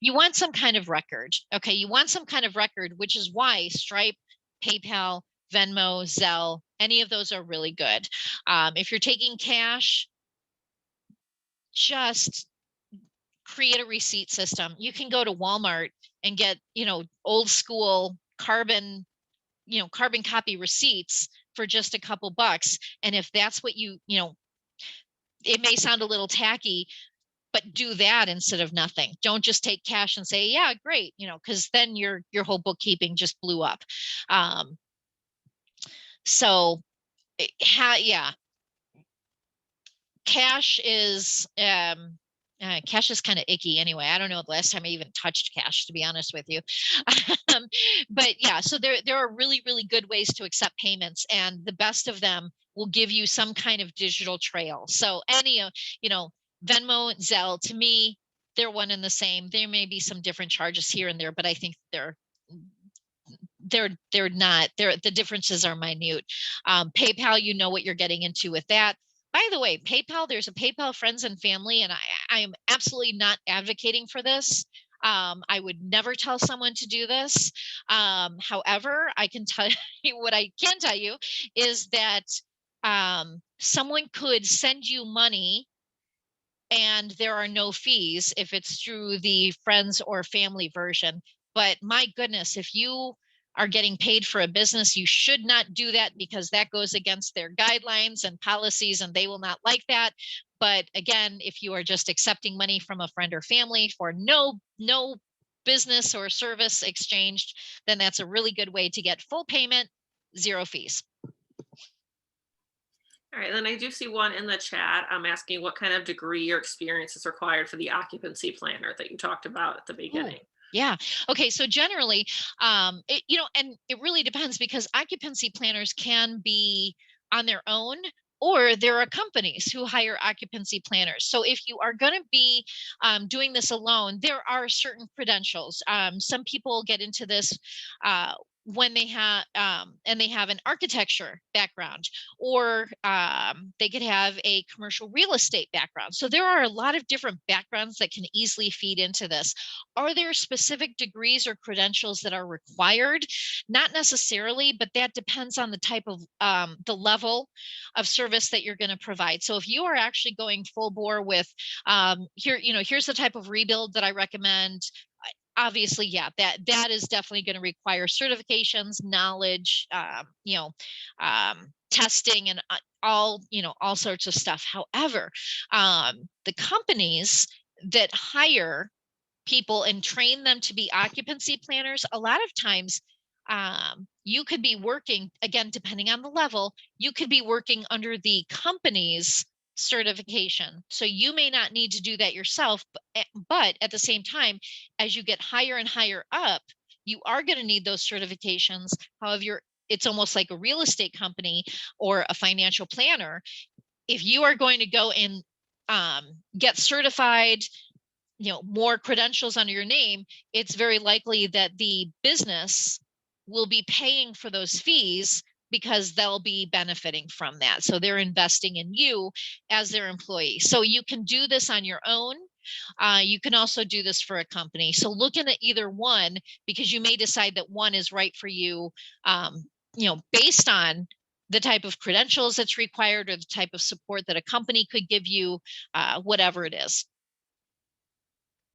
you want some kind of record. Okay, you want some kind of record, which is why Stripe, PayPal, Venmo, Zelle, any of those are really good. If you're taking cash, just create a receipt system. You can go to Walmart and get, old school carbon copy receipts for just a couple bucks. And if that's what it may sound a little tacky, but do that instead of nothing. Don't just take cash and say, yeah, great, because then your whole bookkeeping just blew up. So yeah, cash is kind of icky anyway. I don't know the last time I even touched cash, to be honest with you. But yeah, so there are really, really good ways to accept payments, and the best of them will give you some kind of digital trail. So any, Venmo, Zelle, to me, they're one and the same. There may be some different charges here and there, but I think they're not. The differences are minute. PayPal, you know what you're getting into with that. By the way, PayPal, there's a PayPal Friends and Family, and I am absolutely not advocating for this. I would never tell someone to do this. However, I can tell you what I can tell you is that someone could send you money and there are no fees if it's through the friends or family version. But my goodness, if you are getting paid for a business, you should not do that, because that goes against their guidelines and policies, and they will not like that. But again, if you are just accepting money from a friend or family for no business or service exchanged, then that's a really good way to get full payment, zero fees. All right, then I do see one in the chat. I'm asking what kind of degree or experience is required for the occupancy planner that you talked about at the beginning. Ooh. Yeah. Okay. So generally, and it really depends, because occupancy planners can be on their own, or there are companies who hire occupancy planners. So if you are going to be doing this alone, there are certain credentials. Some people get into this when they have an architecture background, or they could have a commercial real estate background. So there are a lot of different backgrounds that can easily feed into this. Are there specific degrees or credentials that are required? Not necessarily, but that depends on the type of the level of service that you're going to provide. So if you are actually going full bore with here's the type of rebuild that I recommend, obviously, yeah, that is definitely going to require certifications, knowledge, testing, and all sorts of stuff. However, the companies that hire people and train them to be occupancy planners, a lot of times you could be working, again, depending on the level, you could be working under the company's certification. So you may not need to do that yourself, but at the same time, as you get higher and higher up, you are going to need those certifications. However, it's almost like a real estate company or a financial planner. If you are going to go and get certified, more credentials under your name, it's very likely that the business will be paying for those fees because they'll be benefiting from that. So they're investing in you as their employee. So you can do this on your own. You can also do this for a company. So looking at either one, because you may decide that one is right for you, based on the type of credentials that's required or the type of support that a company could give you, whatever it is.